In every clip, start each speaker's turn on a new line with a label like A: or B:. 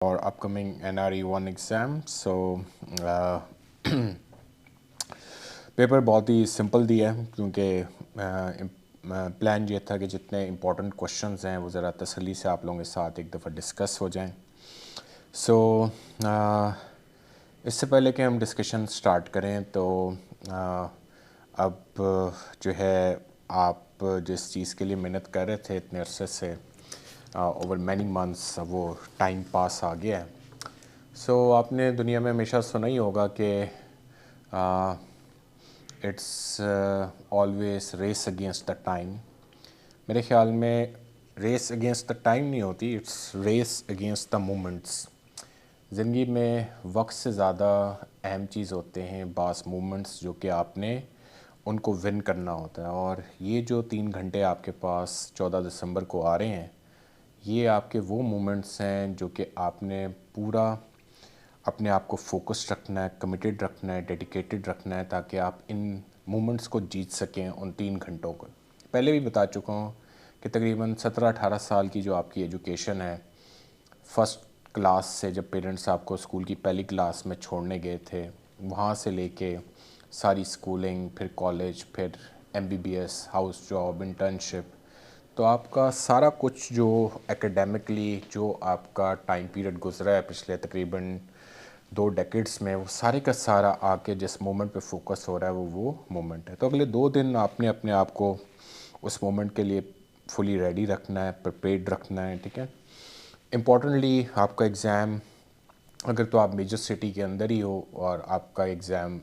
A: or upcoming NRE 1 exam. So paper बहुत ही simple दिया है क्योंकि प्लान ये था कि जितने इम्पोर्टेंट क्वेश्चंस हैं वो ज़रा तसल्ली से आप लोगों के साथ एक दफ़ा डिस्कस हो जाएं। सो इससे पहले कि हम डिस्कशन स्टार्ट करें तो अब जो है आप जिस चीज़ के लिए मेहनत कर रहे थे इतने अरसे से ओवर मैनी मंथ्स वो टाइम पास आ गया है। सो आपने दुनिया में हमेशा सुना ही होगा कि it's always race against the time. मेरे ख्याल में रेस अगेंस्ट द टाइम नहीं होती, it's race against the moments. ज़िंदगी में वक्त से ज़्यादा अहम चीज़ होते हैं बास मोमेंट्स जो कि आपने उनको विन करना होता है। और ये जो 3 घंटे आपके पास 14 दिसंबर को आ रहे हैं, ये आपके वो मोमेंट्स हैं जो कि आपने पूरा अपने आप को फोकस्ड रखना है, कमिटेड रखना है, डेडिकेटेड रखना है ताकि आप इन मोमेंट्स को जीत सकें उन 3 घंटों को। पहले भी बता चुका हूँ कि तकरीबन 17-18 साल की जो आपकी एजुकेशन है, फर्स्ट क्लास से जब पेरेंट्स आपको स्कूल की पहली क्लास में छोड़ने गए थे, वहाँ से लेके सारी स्कूलिंग, फिर कॉलेज, फिर MBBS, हाउस जॉब, इंटर्नशिप, तो आपका सारा कुछ जो एकेडमिकली जो आपका टाइम पीरियड गुजरा है पिछले तकरीबन 2 डेकेड्स में, वो सारे का सारा आके जिस मोमेंट पे फोकस हो रहा है वो मोमेंट है। तो अगले 2 दिन आपने अपने आप को उस मोमेंट के लिए फुली रेडी रखना है, प्रिपेयर्ड रखना है, ठीक है। इम्पॉर्टेंटली आपका एग्ज़ाम, अगर तो आप मेजर सिटी के अंदर ही हो और आपका एग्ज़ाम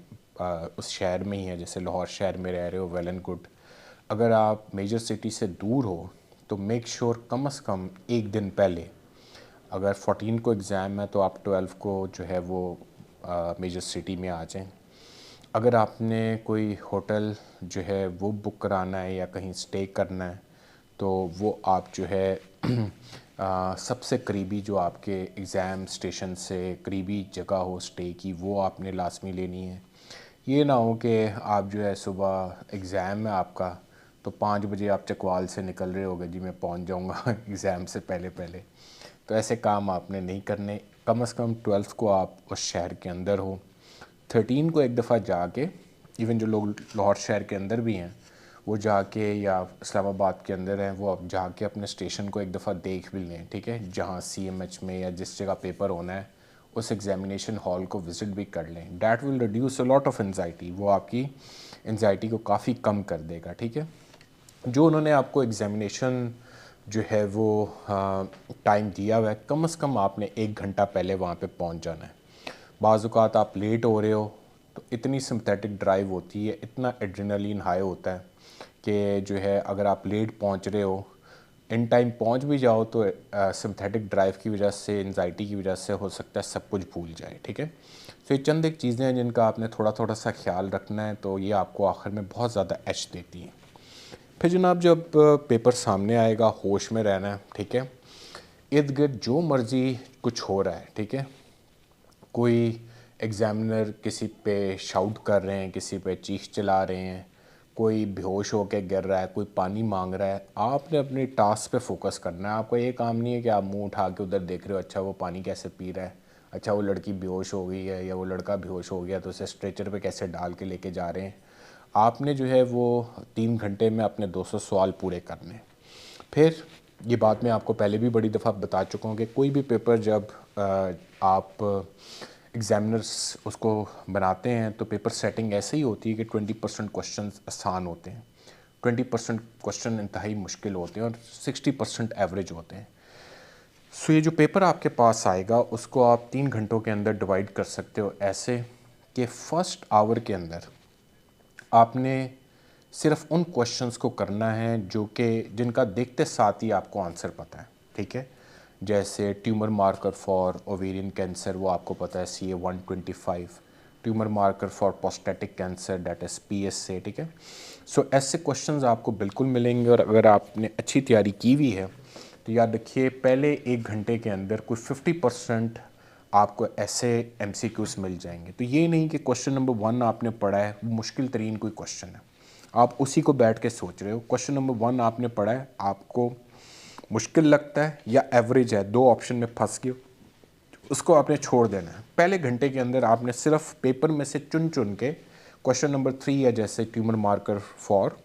A: उस शहर में ही है, जैसे लाहौर शहर में रह रहे हो, वेल एंड गुड। अगर आप मेजर सिटी से दूर हो तो मेक श्योर कम से कम एक दिन पहले, अगर 14 को एग्ज़ाम है तो आप 12 को जो है वो मेजर सिटी में आ जाएं। अगर आपने कोई होटल जो है वो बुक कराना है या कहीं स्टे करना है तो वो आप जो है सबसे करीबी जो आपके एग्ज़ाम स्टेशन से करीबी जगह हो स्टे की, वो आपने लाजमी लेनी है। ये ना हो कि आप जो है सुबह एग्ज़ाम है आपका तो 5 बजे आप चकवाल से निकल रहे होगे, जी मैं पहुंच जाऊंगा एग्ज़ाम से पहले पहले। तो ऐसे काम आपने नहीं करने। कम से कम 12 को आप उस शहर के अंदर हो। 13 को एक दफ़ा जाके, इवन जो लोग लाहौर शहर के अंदर भी हैं वो जाके, या इस्लामाबाद के अंदर हैं वो आप जाके अपने स्टेशन को एक दफ़ा देख भी लें, ठीक है। जहाँ CMH में या जिस जगह पेपर होना है उस एग्ज़ामिनेशन हॉल को विज़िट भी कर लें। That will reduce a lot of anxiety, वो आपकी एनजाइटी को काफ़ी कम कर देगा, ठीक है। जो उन्होंने आपको एग्ज़ामिनेशन जो है वो टाइम दिया हुआ है, कम से कम आपने 1 घंटा पहले वहाँ पे पहुँच जाना है। बाज़ औक़ात आप लेट हो रहे हो तो इतनी सिंपैथेटिक ड्राइव होती है, इतना एड्रेनलिन हाई होता है कि जो है अगर आप लेट पहुँच रहे हो, इन टाइम पहुँच भी जाओ तो सिंपैथेटिक ड्राइव की वजह से, एंजाइटी की वजह से हो सकता है सब कुछ भूल जाए, ठीक है। तो ये चंद एक चीज़ें हैं जिनका आपने थोड़ा थोड़ा सा ख्याल रखना है, तो ये आपको आखिर में बहुत ज़्यादा एज देती हैं। फिर जनाब जब पेपर सामने आएगा, होश में रहना है, ठीक है। इर्द गिर्द जो मर्ज़ी कुछ हो रहा है, ठीक है। कोई एग्ज़ामिनर किसी पे शाउट कर रहे हैं, किसी पे चीख चला रहे हैं, कोई बेहोश होकर गिर रहा है, कोई पानी मांग रहा है, आपने अपने टास्क पे फोकस करना है। आपका ये काम नहीं है कि आप मुंह उठा के उधर देख रहे हो, अच्छा वो पानी कैसे पी रहा है, अच्छा वो लड़की बेहोश हो गई है या वो लड़का बेहोश हो गया तो उसे स्ट्रेचर पे कैसे डाल के लेके जा रहे हैं। आपने जो है वो 3 घंटे में अपने 200 सवाल पूरे करने हैं। फिर ये बात मैं आपको पहले भी बड़ी दफ़ा बता चुका हूँ कि कोई भी पेपर जब आप एग्ज़ामिनर्स उसको बनाते हैं तो पेपर सेटिंग ऐसे ही होती है कि 20% क्वेश्चन आसान होते हैं, 20% क्वेश्चन इंतहाई मुश्किल होते हैं और 60% एवरेज होते हैं। सो ये जो पेपर आपके पास आएगा उसको आप 3 घंटों के अंदर डिवाइड कर सकते हो ऐसे कि फ़र्स्ट आवर के अंदर आपने सिर्फ उन क्वेश्चंस को करना है जो कि जिनका देखते साथ ही आपको आंसर पता है, ठीक है। जैसे tumour marker for ovarian cancer, वो आपको पता है CA 125, tumour marker for prostatic cancer that is PSA, ठीक है। सो ऐसे क्वेश्चंस आपको बिल्कुल मिलेंगे और अगर आपने अच्छी तैयारी की हुई है तो याद रखिए पहले 1 घंटे के अंदर कोई 50% आपको ऐसे MCQs मिल जाएंगे। तो ये नहीं कि क्वेश्चन नंबर 1 आपने पढ़ा है, वो मुश्किल तरीन कोई क्वेश्चन है, आप उसी को बैठ के सोच रहे हो। क्वेश्चन नंबर 1 आपने पढ़ा है, आपको मुश्किल लगता है या एवरेज है, 2 ऑप्शन में फंस गए उसको आपने छोड़ देना है। पहले घंटे के अंदर आपने सिर्फ पेपर में से चुन चुन के क्वेश्चन नंबर 3 है, जैसे tumour marker for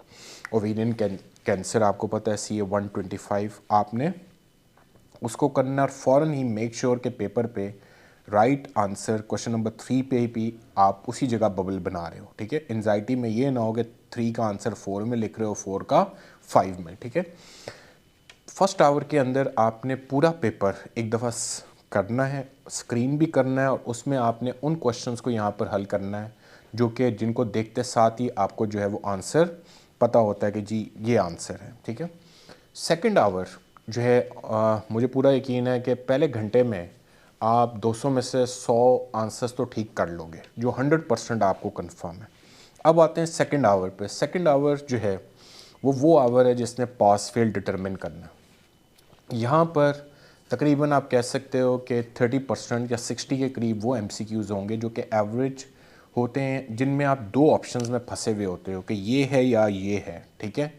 A: ovarian cancer, आपको पता है CA 125, आपने उसको करना और फ़ौरन ही मेक श्योर के पेपर पे राइट आंसर क्वेश्चन नंबर 3 पे भी आप उसी जगह बबल बना रहे हो, ठीक है। एंजाइटी में ये ना हो कि 3 का आंसर 4 में लिख रहे हो, 4 का 5 में, ठीक है। फर्स्ट आवर के अंदर आपने पूरा पेपर एक दफ़ा करना है, स्क्रीन भी करना है, और उसमें आपने उन क्वेश्चंस को यहाँ पर हल करना है जो कि जिनको देखते साथ ही आपको जो है वो आंसर पता होता है कि जी ये आंसर है, ठीक है। सेकंड आवर जो है मुझे पूरा यकीन है कि पहले घंटे में आप 200 में से 100 आंसर्स तो ठीक कर लोगे, जो 100% आपको कंफर्म है। अब आते हैं सेकंड आवर पे। सेकंड आवर जो है वो आवर है जिसने पास फेल डिटरमिन करना है। यहाँ पर तकरीबन आप कह सकते हो कि 30% या 60 के करीब वो MCQs होंगे जो कि एवरेज होते हैं, जिनमें आप 2 ऑप्शंस में फंसे हुए होते हो कि ये है या ये है, ठीक है।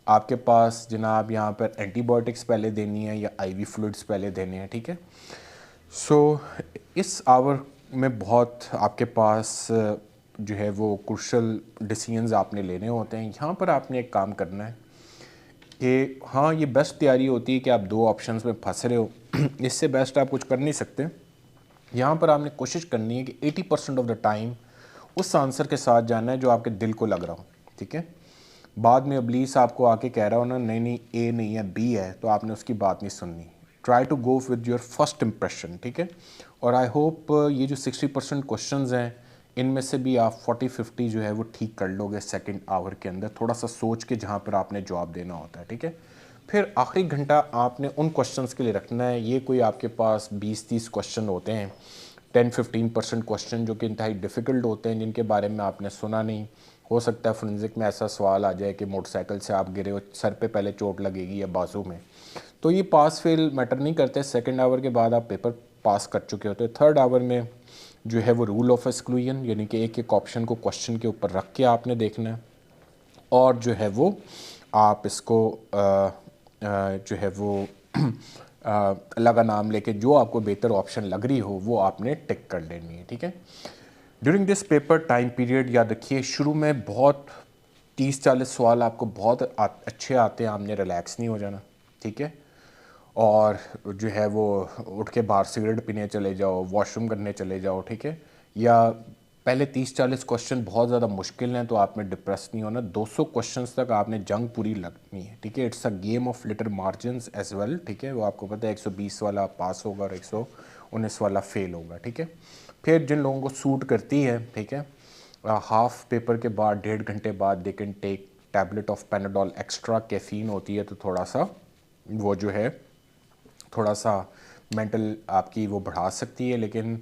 A: आपके पास जनाब यहाँ पर एंटीबायोटिक्स पहले देनी है या IV फ्लूइड्स पहले देने हैं, ठीक है। सो इस आवर में बहुत आपके पास जो है वो क्रूशल डिसीजंस आपने लेने होते हैं। यहाँ पर आपने एक काम करना है कि हाँ, ये बेस्ट तैयारी होती है कि आप 2 ऑप्शंस में फंस रहे हो, इससे बेस्ट आप कुछ कर नहीं सकते। यहाँ पर आपने कोशिश करनी है कि 80% ऑफ द टाइम उस आंसर के साथ जाना है जो आपके दिल को लग रहा हो, ठीक है। बाद में इब्लीस आपको आके कह रहा हो ना नहीं नहीं A नहीं है B है, तो आपने उसकी बात नहीं सुननी। Try to go with your first impression, ठीक है। और आई होप ये जो 60% क्वेश्चंस हैं इनमें से भी आप 40-50 जो है वो ठीक कर लोगे सेकंड आवर के अंदर, थोड़ा सा सोच के जहाँ पर आपने जवाब देना होता है, ठीक है। फिर आखिरी घंटा आपने उन क्वेश्चंस के लिए रखना है। ये कोई आपके पास 20-30 क्वेश्चन होते हैं, 10-15% क्वेश्चन जो कि इंतहाई डिफ़िकल्ट होते हैं, जिनके बारे में आपने सुना नहीं। हो सकता है फोरेंसिक में ऐसा सवाल आ जाए कि मोटरसाइकिल से आप गिरे हो, सर पे पहले चोट लगेगी या बाजू में, तो ये पास फेल मैटर नहीं करते। सेकंड आवर के बाद आप पेपर पास कर चुके होते हैं। थर्ड आवर में जो है वो रूल ऑफ एक्सक्लूजन, यानी कि एक एक ऑप्शन को क्वेश्चन के ऊपर रख के आपने देखना है, और जो है वो आप इसको जो है वो अल्लाह का नाम लेके जो आपको बेहतर ऑप्शन लग रही हो वो आपने टिक कर लेनी है, ठीक है। During this paper time period याद रखिए, शुरू में बहुत 30-40 सवाल आपको बहुत अच्छे आते हैं, आपने रिलैक्स नहीं हो जाना, ठीक है। और जो है वो उठ के बाहर सिगरेट पीने चले जाओ, वॉशरूम करने चले जाओ, ठीक है। या पहले 30-40 क्वेश्चन बहुत ज़्यादा मुश्किल हैं तो आप में डिप्रेस नहीं होना। 200 क्वेश्चंस तक आपने जंग पूरी लगनी है, ठीक है। It's a game of little margins as well, ठीक है। वो आपको पता है 120 वाला पास होगा और 119 वाला फेल होगा, ठीक है। फिर जिन लोगों को सूट करती है, ठीक है, हाफ पेपर के बाद 1.5 घंटे बाद they can take tablet of Panadol extra. Caffeine होती है तो थोड़ा सा वो जो है थोड़ा सा मेंटल आपकी वो बढ़ा सकती है, लेकिन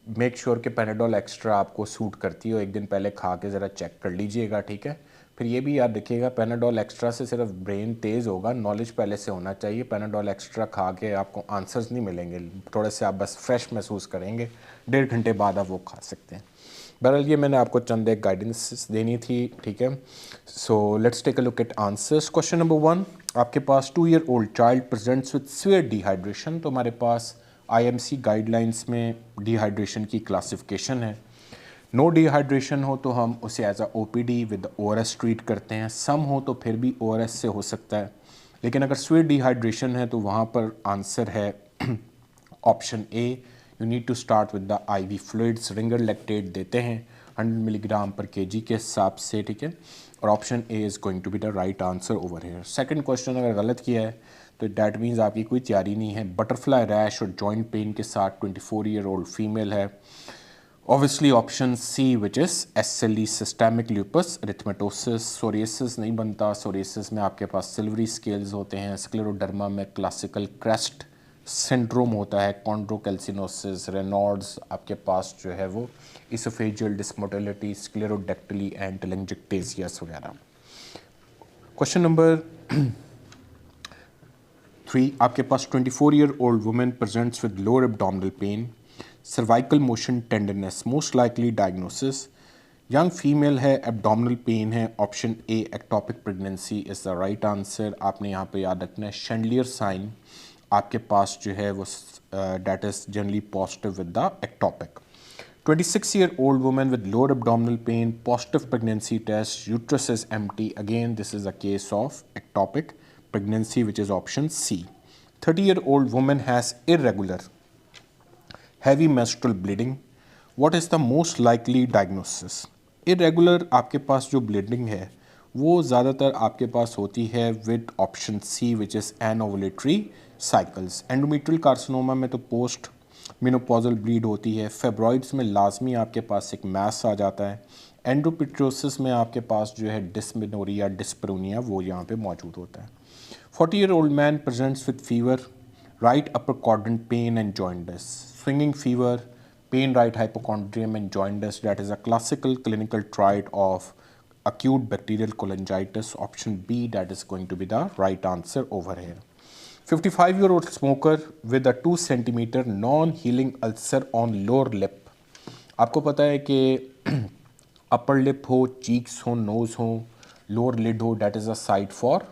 A: मेक श्योर कि पैनाडोल एक्स्ट्रा आपको सूट करती हो। एक दिन पहले खा के ज़रा चेक कर लीजिएगा, ठीक है। फिर ये भी याद रखिएगा, पैनाडोल एक्स्ट्रा से सिर्फ ब्रेन तेज़ होगा, नॉलेज पहले से होना चाहिए। पैनाडोल एक्स्ट्रा खा के आपको आंसर्स नहीं मिलेंगे, थोड़े से आप बस फ्रेश महसूस करेंगे। 1.5 घंटे बाद आप वो खा सकते हैं। बहरहाल ये मैंने आपको चंद एक गाइडेंस देनी थी, ठीक है। So let's take a look at answers. Question number 1, आपके पास 2 year old child presents with severe dehydration. तो हमारे पास IMC गाइडलाइंस में डिहाइड्रेशन की क्लासिफिकेशन है। नो डिहाइड्रेशन हो तो हम उसे as a OPD with ORS treat करते हैं। सम हो तो फिर भी ORS से हो सकता है, लेकिन अगर सीवियर डिहाइड्रेशन है तो वहाँ पर आंसर है option A। You need to start with the IV fluids. Ringer lactate देते हैं 100 मिलीग्राम पर kg के हिसाब से, ठीक है। और option A is going to be the right answer over here. Second question अगर गलत किया है तो डैट मीन्स आपकी कोई तैयारी नहीं है। बटरफ्लाई रैश और जॉइंट पेन के साथ 24 ईयर ओल्ड फीमेल है। Obviously option C which is SLE systemic lupus erythematosus. Psoriasis नहीं बनता, सोरियासिस में आपके पास सिल्वरी स्केल्स होते हैं। स्क्लेरोडर्मा में क्लासिकल क्रेस्ट सिंड्रोम होता है। कॉन्ड्रोकैल्सिनोसिस, रेनॉल्ड्स आपके पास जो है वो इसोफेजियल डिस्मोटिलिटी, स्क्लेरोडेक्टली एंड टेलेंजिक्टेसियस वगैरह। क्वेश्चन नंबर 3, आपके पास 24 year old women presents with lower abdominal pain, cervical motion tenderness, most likely diagnosis. Young female है, एब्डोमिनल पेन है। Option A ectopic pregnancy is the right answer. आपने यहाँ पे याद रखना है शैंडलियर साइन आपके पास जो है वो that is generally positive with the ectopic. 26-year-old woman with lower abdominal pain, positive pregnancy test, uterus is empty. Again, this is a case of ectopic pregnancy, which is option C. 30-year-old woman has irregular, heavy menstrual bleeding. What is the most likely diagnosis? Irregular आपके पास जो bleeding है वो ज़्यादातर आपके पास होती है with option C, which is anovulatory cycles. Endometrial carcinoma में तो पोस्ट मेनोपॉजल ब्लीड होती है. फेब्रॉइड्स में लाजमी आपके पास एक मैस आ जाता है. एंडोमेट्रियोसिस में आपके पास जो है डिस्मेनोरिया, डिस्परोनिया वो यहाँ पे मौजूद होता है. 40-year-old man presents with fever, right upper quadrant pain and jaundice, swinging fever, pain right hypochondrium and jaundice. That is a classical clinical triad of acute bacterial cholangitis. Option B, that is going to be the right answer over here. 55-year-old smoker with a 2 centimeter non-healing ulcer on lower lip. आपको पता है कि upper lip हो, cheeks हो, nose हो, lower lid हो, that is a site for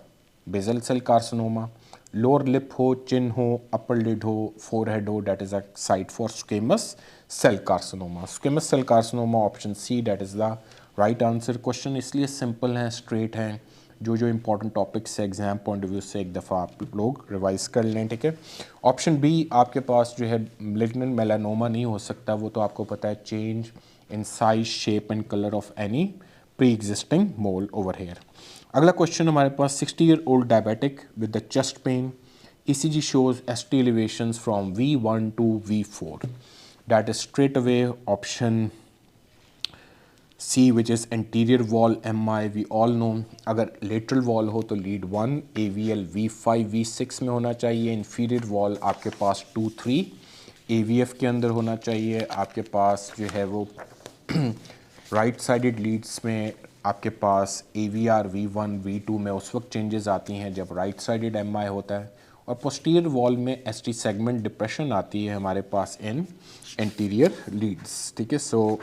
A: basal cell carcinoma. Lower lip हो, chin हो, अपर लिड हो, फोरहेड हो, that is a site for squamous cell carcinoma. Squamous cell carcinoma option C, that is the right answer. Question इसलिए simple हैं, straight हैं. जो important topics है exam point of view से एक दफ़ा आप लोग रिवाइज कर लें. ठीक है. ऑप्शन बी आपके पास जो है मैलिग्नेंट मेलानोमा नहीं हो सकता. वो तो आपको पता है, change in size, shape and colour of any pre existing mole over here. अगला क्वेश्चन हमारे पास 60-year-old diabetic with the chest pain, ECG shows ST elevations from V1 to V4. That is straight away option C, which is anterior wall MI. We all know अगर lateral wall हो तो lead 1 AVL V5 V6 में होना चाहिए. inferior wall आपके पास 2 3 AVF के अंदर होना चाहिए. आपके पास जो है वो राइट साइडेड लीड्स में आपके पास AVR V1 V2 में उस वक्त चेंजेस आती हैं जब राइट साइडेड MI होता है. और पोस्टीरियर वॉल में ST सेगमेंट डिप्रेशन आती है हमारे पास इन एंटीरियर लीड्स. ठीक है. सो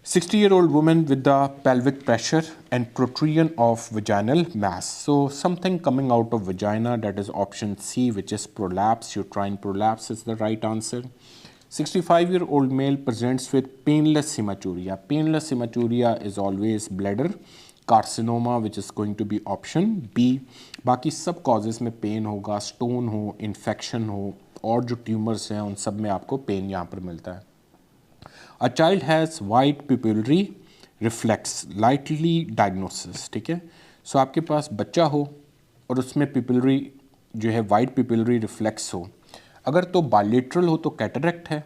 A: 60-year-old woman with the pelvic pressure and protrusion of vaginal mass. So something coming out of vagina, that is option C, which is prolapse. Uterine prolapse is the right answer. 65-year-old male presents with painless hematuria. Painless hematuria is always bladder carcinoma, which is going to be option B. बाकी सब causes में pen होगा, stone हो, infection हो और जो tumours हैं उन सब में आपको पेन यहाँ पर मिलता है. A child has white pupillary reflex, lightly diagnosis. ठीक है. सो आपके पास बच्चा हो और उसमें पिपिलरी जो है वाइट पिपिलरी रिफ्लेक्स हो. अगर तो बायलेटरल हो तो कैटरेक्ट है.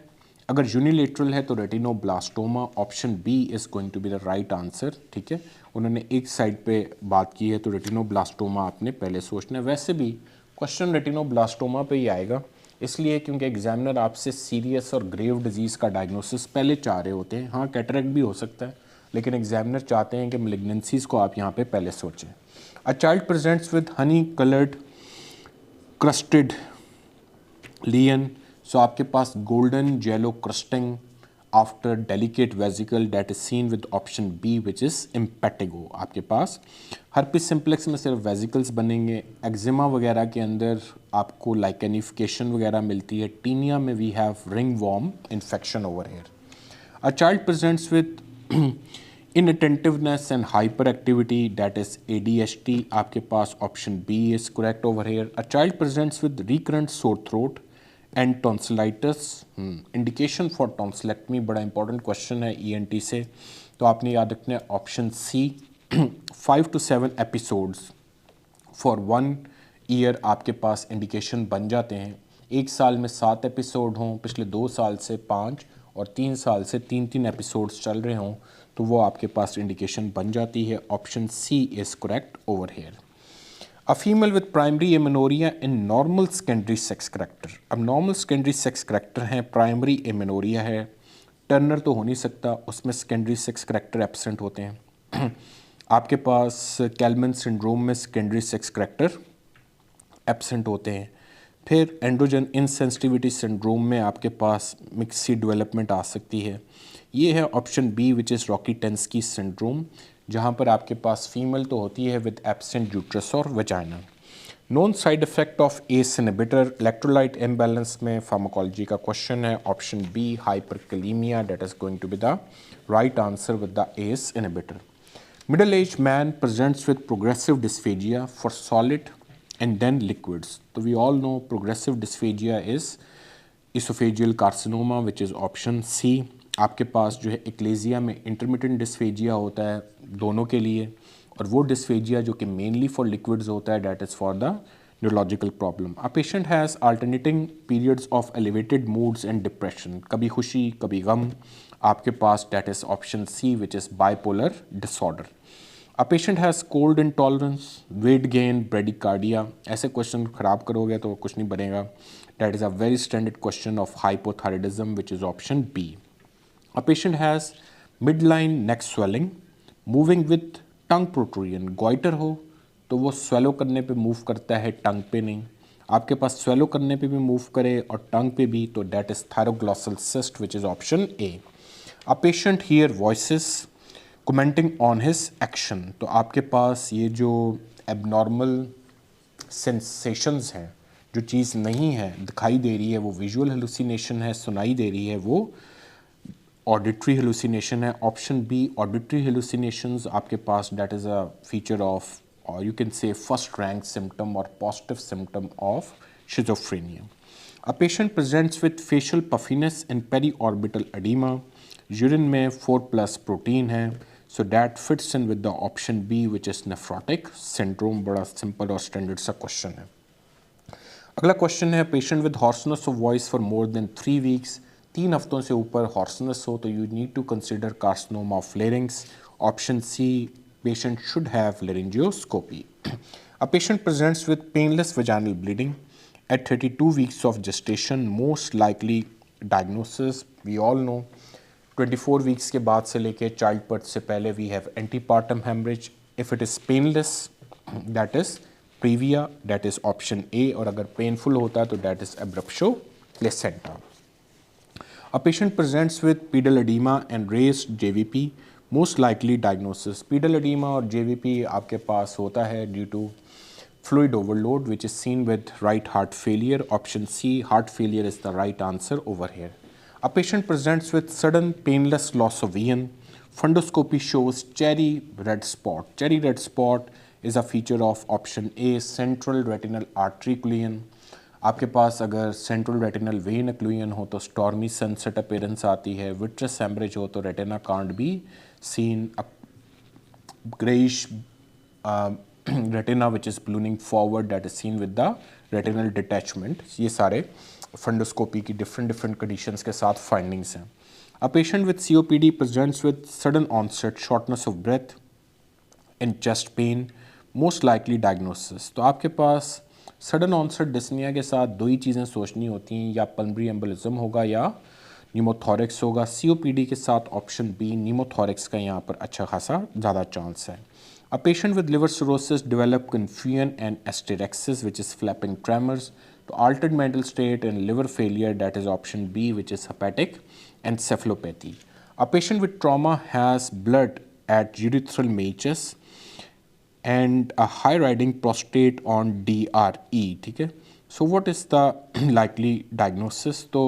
A: अगर यूनिलेटरल है तो retinoblastoma. Option B is going to be the right answer. ठीक है. उन्होंने एक साइड पे बात की है तो रेटिनोब्लास्टोमा आपने पहले सोचना है. वैसे भी क्वेश्चन रेटिनोब्लास्टोमा पे ही आएगा, इसलिए क्योंकि एग्जामिनर आपसे सीरियस और ग्रेव डिजीज़ का डायग्नोसिस पहले चाह रहे होते हैं. हाँ, कैटरेक्ट भी हो सकता है, लेकिन एग्जामिनर चाहते हैं कि मेलिग्नेंसीज को आप यहाँ पे पहले सोचें. A child presents with honey coloured crusted lesion. So आपके पास golden yellow crusting after delicate vesicle, that is seen with option B, which is impetigo. आपके पास हर्पिस सिम्प्लेक्स में सिर्फ वेजिकल्स बनेंगे. एक्जिमा वगैरह के अंदर आपको लाइकेनिफिकेशन वगैरह मिलती है. टीनिया में we have ringworm infection over here. A child presents with inattentiveness and hyperactivity, that is ADHD. आपके पास option B is correct over here. A child presents with recurrent sore throat and tonsillitis. Indication for tonsillectomy बड़ा important question है ENT से, तो आपने याद रखना है option C. 5 to 7 episodes for 1 year आपके पास इंडिकेशन बन जाते हैं. एक साल में 7 एपिसोड हों, पिछले 2 साल से 5 और 3 साल से 3 एपिसोड्स चल रहे हों, तो वो आपके पास इंडिकेशन बन जाती है. Option C is correct over here. A female with primary amenorrhea in normal secondary sex character. अब नॉर्मल सेकेंडरी सेक्स करेक्टर हैं, प्राइमरी एमेनोरिया है, टर्नर तो हो नहीं सकता, उसमें सेकेंडरी सेक्स करेक्टर एब्सेंट होते हैं. आपके पास कैल्मन सिंड्रोम में सेकेंडरी सेक्स करेक्टर एब्सेंट होते हैं. फिर एंड्रोजन इनसेंसिटिविटी सिंड्रोम में आपके पास मिक्सी डेवलपमेंट आ सकती है. ये है option B, which is Rokitansky syndrome, जहाँ पर आपके पास फीमेल तो होती है विद एब्सेंट यूट्रस और vagina. Known side effect of ACE inhibitor electrolyte imbalance में फार्माकोलॉजी का क्वेश्चन है option B hyperkalaemia that is going to be the right answer with the ACE inhibitor. Middle age man presents with progressive dysphagia for solid and then liquids. तो we all know progressive dysphagia is oesophageal carcinoma which is option C. आपके पास जो है एक्लेजिया में intermittent dysphagia होता है दोनों के लिए, और वो डिस्फेजिया जो कि मेनली फॉर लिक्विड्स होता है that is for the neurological problem. A patient has alternating periods of elevated moods and depression, कभी खुशी कभी गम आपके पास, that is option C which is bipolar disorder. A patient has cold intolerance, weight gain, bradycardia. ऐसे question ख़राब करोगे तो कुछ नहीं बनेगा. That is a very standard question of hypothyroidism which is option B. A patient has midline neck swelling, moving with tongue protrusion. Goitre हो तो वो स्वेलो करने पे मूव करता है, टंग पे नहीं. आपके पास स्वेलो करने पे भी मूव करे और टंग पे भी, तो that is thyroglossal cyst which is option A. A patient hear voices commenting on his action. तो आपके पास ये जो एबनॉर्मल सेंसेशंस हैं, जो चीज़ नहीं है दिखाई दे रही है, वो विजुअल हेलुसिनेशन है, सुनाई दे रही है, वो ऑडिटरी हेलुसिनेशन है. ऑप्शन बी ऑडिटरी हेलुसिनेशंस आपके पास that is a feature of, और you can say first rank symptom और positive symptom of schizophrenia. A patient presents with facial puffiness and periorbital oedema. Urine में 4+ protein है, so that fits in with the option B which is nephrotic syndrome. बड़ा simple और standard सा question है. अगला question है patient with hoarseness of voice for more than 3 weeks. 3 हफ्तों से ऊपर हॉर्सनेस हो तो you need to consider carcinoma of larynx. Option C patient should have laryngoscopy. A patient presents with painless vaginal bleeding at 32 weeks of gestation. Most likely diagnosis we all know 24 weeks के बाद से लेके childbirth से पहले we have antepartum haemorrhage. If it is painless that is praevia, that is option ए. और अगर painful होता है तो that is abruptio placenta. A patient presents with pedal edema and raised JVP. Most likely diagnosis. Pedal edema और JVP आपके पास होता है due to fluid overload which is seen with right heart failure. Option C, heart failure is the right answer over here. A patient presents with sudden painless loss of vision. Fundoscopy shows cherry red spot. Cherry red spot is a feature of option A, central retinal artery occlusion. आपके पास अगर central retinal vein occlusion हो तो stormy sunset appearance आती है. Vitreous haemorrhage हो तो retina can't be seen. Greyish retina which is blowing forward that is seen with the retinal detachment. ये सारे फंडोस्कोपी की डिफरेंट कंडीशंस के साथ फाइंडिंग्स हैं. A patient with COPD presents with sudden onset shortness of breath and chest pain. Most likely diagnosis. तो आपके पास sudden onset dyspnoea के साथ दो ही चीज़ें सोचनी होती हैं, या पल्मोनरी एम्बोलिज्म होगा या न्यूमोथोरिक्स होगा. COPD के साथ ऑप्शन बी न्यूमोथोरिक्स का यहाँ पर अच्छा खासा ज़्यादा चांस है. A patient with liver cirrhosis develop confusion and asterixis which is flapping tremors. तो altered mental state and liver failure that is option B which is hepatic encephalopathy. A patient with trauma has blood at urethral meatus and a high riding prostate on DRE. ठीक है. So what is the likely diagnosis? तो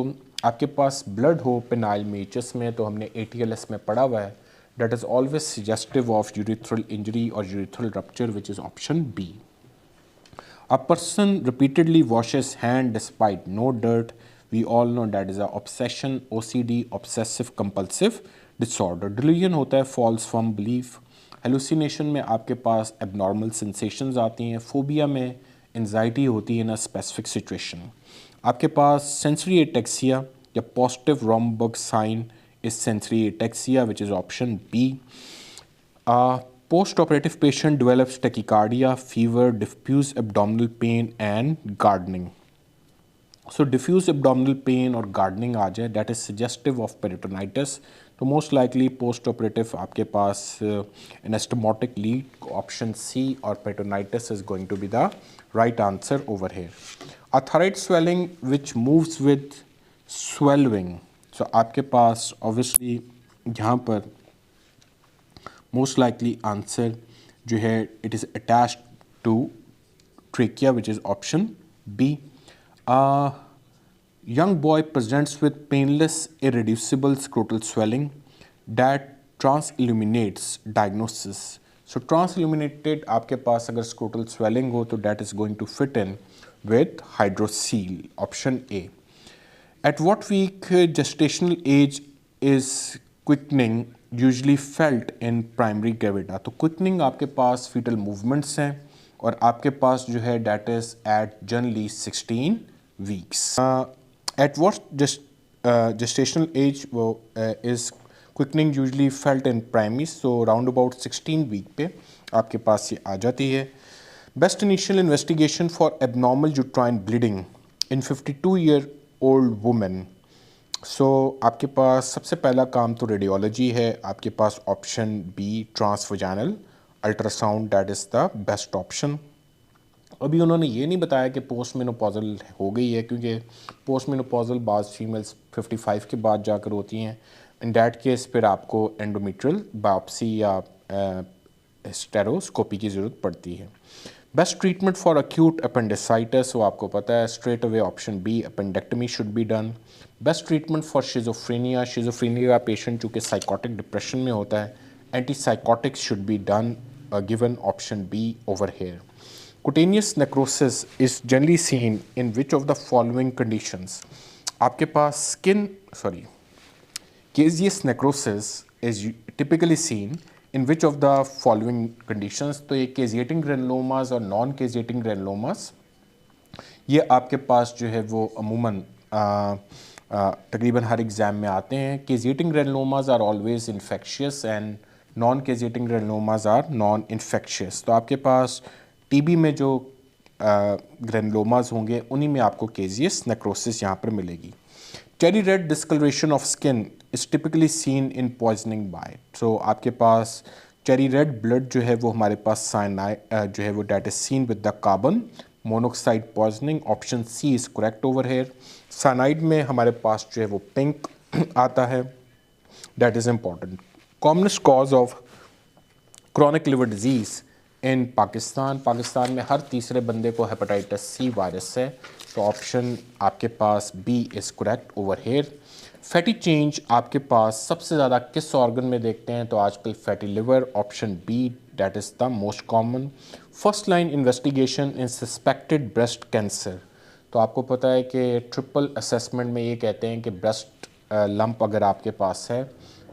A: आपके पास blood हो penile मेचस में, तो हमने ATLS में पढ़ा हुआ है, that is always suggestive of urethral injury or urethral rupture which is option B. A person repeatedly washes hand despite no dirt. We all know that is a obsession, OCD, obsessive compulsive disorder. Delusion होता है false firm belief. Hallucination में आपके पास abnormal sensations आती हैं. Phobia में anxiety होती है in a specific situation. आपके पास सेंसरी एटेक्सिया या positive Romberg sign is sensory ataxia which is option B. Post operative patient develops tachycardia, fever, diffuse abdominal pain and guarding. So diffuse abdominal pain और guarding आ जाए that is suggestive of peritonitis. तो most likely post operative आपके पास anastomotic leak option C, और peritonitis is going to be the right answer over here. A thyroid swelling which moves with स्वेलविंग. सो आपके पास obviously यहाँ पर most likely answer जो है it is attached to trachea, which is option B. Young boy presents with painless irreducible scrotal swelling that transilluminates diagnosis. So transilluminated आपके पास अगर scrotal swelling हो तो that is going to fit in with hydrocele, option A. At what week gestational age is quickening usually felt in primary gravida? तो quickening आपके पास fetal movements हैं और आपके पास जो है that is at generally 16 weeks. At what gestational age वो is quickening usually felt in primary? So round about 16 week पे आपके पास ये आ जाती है. Best initial investigation for abnormal uterine bleeding in 52-year-old woman. So आपके पास सबसे पहला काम तो रेडियोलॉजी है. आपके पास option B transvaginal ultrasound that is the best option. अभी उन्होंने ये नहीं बताया कि पोस्ट मेनोपॉजल हो गई है, क्योंकि पोस्ट मेनोपॉजल बाज़ फीमेल्स 55 के बाद जाकर होती हैं. इन डैट केस फिर आपको एंडोमेट्रियल बायोप्सी या स्टेरोस्कोपी की ज़रूरत पड़ती है. Best treatment for acute appendicitis, वो आपको पता है straight away option B appendectomy should be done. Best treatment for schizophrenia, schizophrenia का पेशेंट चूँकि साइकोटिक डिप्रेशन में होता है, antipsychotics should be done, given option B over here. Cutaneous necrosis is generally seen in which of the following conditions. आपके पास caseous necrosis is typically seen in which of the following conditions? तो ये caseating granulomas और non caseating granulomas ये आपके पास जो है वो अमूमन तकरीबन हर एग्ज़ाम में आते हैं. caseating granulomas are always infectious and non caseating granulomas are non infectious. तो आपके पास टीबी में जो ग्रेनुलोमास होंगे उन्हीं में आपको caseous necrosis यहाँ पर मिलेगी. Cherry red discolouration of skin is typically seen in poisoning by. So आपके पास चेरी रेड ब्लड जो है वो हमारे पास साइनाइड जो है वो that is seen with the carbon monoxide poisoning. Option C is correct over here. Cyanide में हमारे पास जो है वो पिंक आता है, that is important. Commonest cause of chronic liver disease in Pakistan में हर तीसरे बंदे को हेपेटाइटिस सी वायरस है. तो ऑप्शन आपके पास B is correct over here. Fatty change आपके पास सबसे ज़्यादा किस ऑर्गन में देखते हैं? तो आजकल fatty liver, option B that is the most common. First line investigation in suspected breast cancer. तो आपको पता है कि ट्रिपल असेसमेंट में ये कहते हैं कि ब्रेस्ट लंप अगर आपके पास है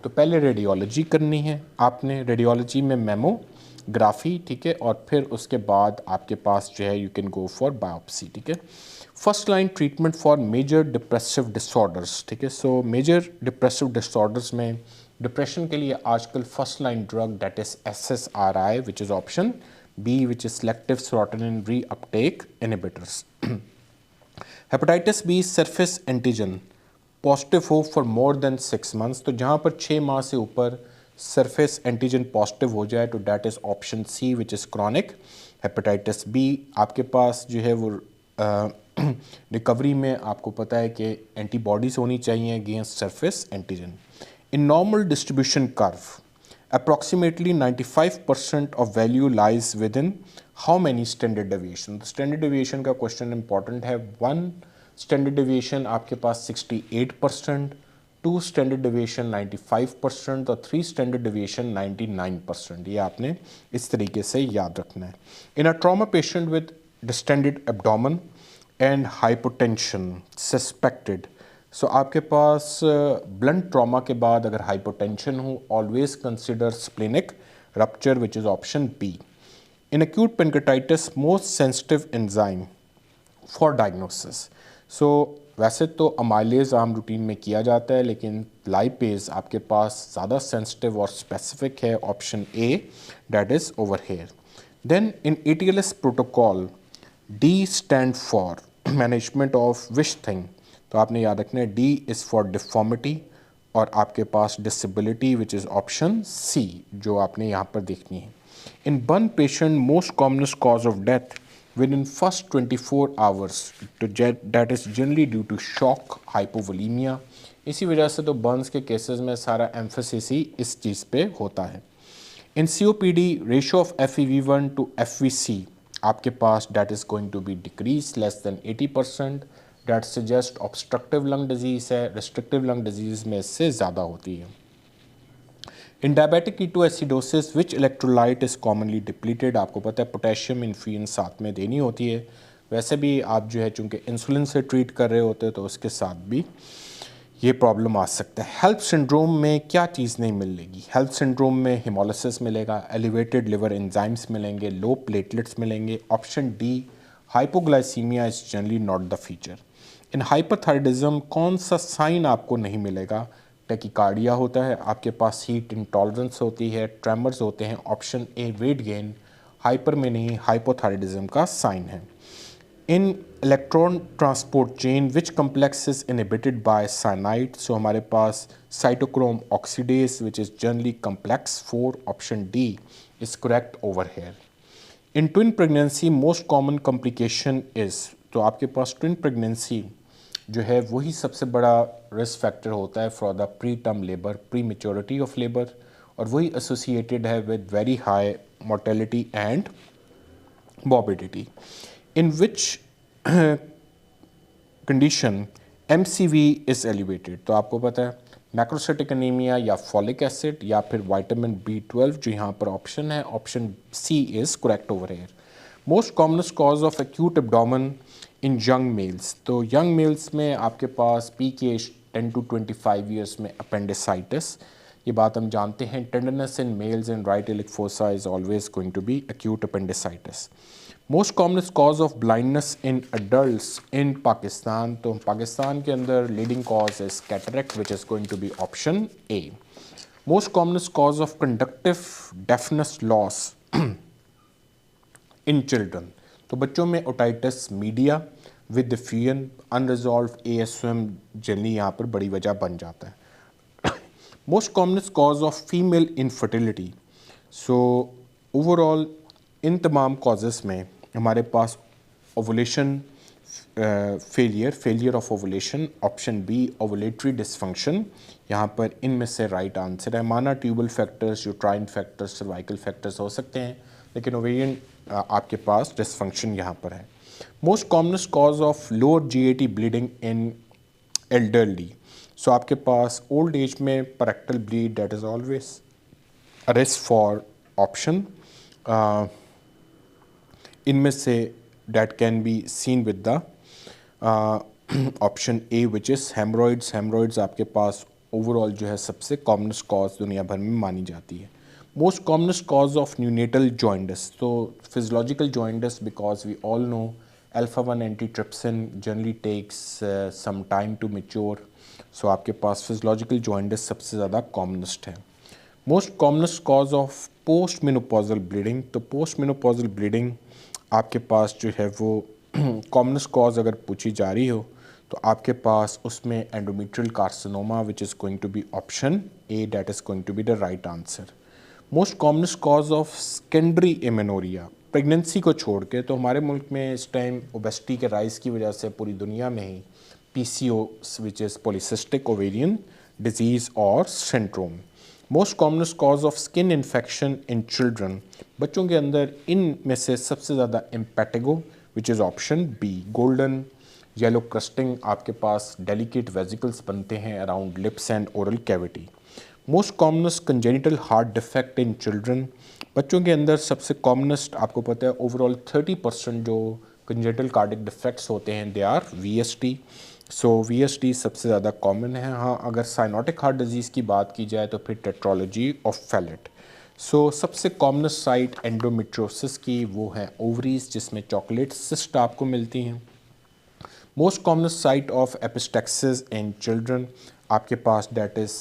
A: तो पहले रेडियोलॉजी करनी है आपने. रेडियोलॉजी में मेमोग्राफी, ठीक है, और फिर उसके बाद आपके पास जो है you can go for biopsy, ठीक है. First line treatment for major depressive disorders, ठीक है. सो मेजर डिप्रेसिव डिसऑर्डर्स में डिप्रेशन के लिए आजकल first line drug that is SSRI which is option B which is selective serotonin reuptake inhibitors. Hepatitis B surface antigen positive हो for more than 6 months. तो जहाँ पर 6 माह से ऊपर सरफेस एंटीजन पॉजिटिव हो जाए तो that is option C which is chronic hepatitis B. आपके पास जो है वो रिकवरी में आपको पता है कि एंटीबॉडीज़ होनी चाहिए against surface antigen. In normal distribution curve approximately 95% of value lies with in how many standard deviation. तो स्टैंडर्ड डेविएशन का क्वेश्चन इंपॉर्टेंट है. 1 स्टैंडर्ड डेविएशन आपके पास 68%, 2 स्टैंडर्ड डेविएशन 95% और 3 स्टैंडर्ड डेविएशन 99%. ये आपने इस तरीके से याद रखना है. In a trauma patient with distended abdomen and hypotension suspected. So आपके पास ब्लंट ट्रॉमा के बाद अगर हाइपोटेंशन हो always consider splenic rupture which is option B. In acute pancreatitis most sensitive enzyme for diagnosis. So वैसे तो amylase आम routine में किया जाता है, लेकिन लाइपेज आपके पास ज़्यादा सेंसिटिव और स्पेसिफिक है. Option A that is over here. Then in ATLS protocol D stand for management of which thing. तो आपने याद रखना है D इज़ फॉर डिफॉर्मिटी और आपके पास disability which is option C जो आपने यहाँ पर देखनी है. In one patient most commonest cause of death within first 24 hours to that is generally due to shock hypovolemia. इसी वजह से तो बर्न्स के केसेस में सारा एम्फेसिस ही इस चीज़ पे होता है. In COPD ratio of FEV1 to FVC आपके पास that is going to be decrease less than 80%, that suggest obstructive lung disease है, रिस्ट्रिक्टिव लंग डिजीज़ में इससे ज़्यादा होती है। In diabetic ketoacidosis which electrolyte is commonly depleted, आपको पता है पोटेशियम इन्फ्यूजन साथ में देनी होती है। वैसे भी आप जो है चूँकि इंसुलिन से ट्रीट कर रहे होते हैं तो उसके साथ भी ये प्रॉब्लम आ सकता है। हेल्प सिंड्रोम में क्या चीज़ नहीं मिलेगी? हेल्प सिंड्रोम में हिमोलिसिस मिलेगा, एलिवेटेड लिवर एंजाइम्स मिलेंगे, लो प्लेटलेट्स मिलेंगे। Option D hypoglycaemia is generally not the feature. In hyperthyroidism कौन सा साइन आपको नहीं मिलेगा? टेकिकार्डिया होता है, आपके पास हीट इंटॉलरेंस होती है, ट्रेमर्स होते हैं। Option A weight gain, hyper में नहीं हाइपोथायराइडिज्म का साइन है। In electron transport chain which complex is inhibited by cyanide, so हमारे पास cytochrome oxidase which is generally complex 4, option D is correct over here. In twin pregnancy most common complication is, तो आपके पास twin pregnancy जो है वही सबसे बड़ा risk factor होता है for the pre term labour, pre maturity of labour, और वही एसोसिएटेड है with very high mortality and morbidity. In which condition MCV is elevated, तो आपको पता है मैक्रोसाइटिक एनीमिया या फॉलिक एसिड या फिर विटामिन B12, जो यहाँ पर ऑप्शन है, option C is correct over here. Most commonest cause of acute abdomen in young males, तो यंग मेल्स में आपके पास पीक एज 10 to 25 ईयर्स में अपेंडिसाइटिस, ये बात हम जानते हैं। Tenderness in males and right iliac fossa is always going to be acute appendicitis. Most commonest cause of blindness in adults in Pakistan, तो पाकिस्तान के अंदर leading cause is cataract which is going to be option A. Most commonest cause of conductive deafness loss in children, तो बच्चों में otitis media with diffusion unresolved ASM generally यहाँ पर बड़ी वजह बन जाता है। Most commonest cause of female infertility, so overall in तमाम कॉजेस में हमारे पास ovulation failure of ovulation, option B ovulatory dysfunction यहाँ पर इनमें से राइट आंसर है। माना tubal factors, uterine factors, cervical factors हो सकते हैं, लेकिन ओवेरियन आपके पास डिसफंक्शन यहाँ पर है। Most commonest cause of lower GAT bleeding in elderly, so आपके पास ओल्ड एज में per rectal bleed, that is always a risk for option इनमें से that can be seen with the option A which is haemorrhoids. Haemorrhoids आपके पास overall जो है सबसे कॉमनेस्ट कॉज दुनिया भर में मानी जाती है। Most commonest cause of neonatal jaundice, तो physiological jaundice because we all know alpha-1 antitrypsin generally takes some time to mature, so आपके पास फिजियोलॉजिकल जॉइंडिस सबसे ज़्यादा कॉमनेस्ट है। Most commonest cause of postmenopausal bleeding, तो postmenopausal bleeding आपके पास जो है वो कॉमनेस्ट कॉज अगर पूछी जा रही हो तो आपके पास उसमें endometrial carcinoma which is going to be option A, that is going to be the right answer. Most commonest cause of secondary amenorrhoea, pregnancy को छोड़ के, तो हमारे मुल्क में इस टाइम ओबेसिटी के राइज की वजह से पूरी दुनिया में ही PCO which is polycystic ovarian disease और syndrome. Most commonest cause of skin infection in children, बच्चों के अंदर इन में से सबसे ज़्यादा impetigo which is option B. Golden yellow crusting, आपके पास डेलिकेट वेजिकल्स बनते हैं around lips and oral cavity. Most commonest congenital heart defect in children, बच्चों के अंदर सबसे कॉमनेस्ट आपको पता है ओवरऑल 30% जो कंजेनिटल कार्डिक डिफेक्ट्स होते हैं they are VSD, so VSD सबसे ज़्यादा कॉमन है। हाँ, अगर साइनोटिक हार्ट डिजीज़ की बात की जाए तो फिर टेट्रोलॉजी ऑफ फैलेट। सो सबसे कॉमनेस्ट साइट एंडोमेट्रियोसिस की वो है ओवरीज, जिसमें चॉकलेट सिस्ट आपको मिलती हैं। Most commonest site of epistaxis in children, आपके पास that is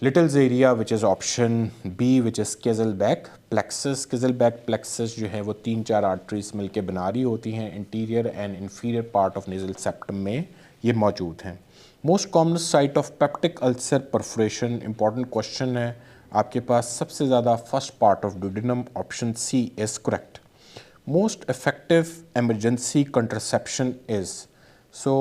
A: Little's area which is option B which is Kiesselbach plexus. Kiesselbach plexus जो है वो 3-4 आर्टरीज मिलके बना रही होती हैं, interior and inferior part of nasal septum में ये मौजूद हैं। Most commonest site of peptic ulcer perforation, important question है आपके पास, सबसे ज़्यादा first part of duodenum, option C is correct. Most effective emergency contraception is, so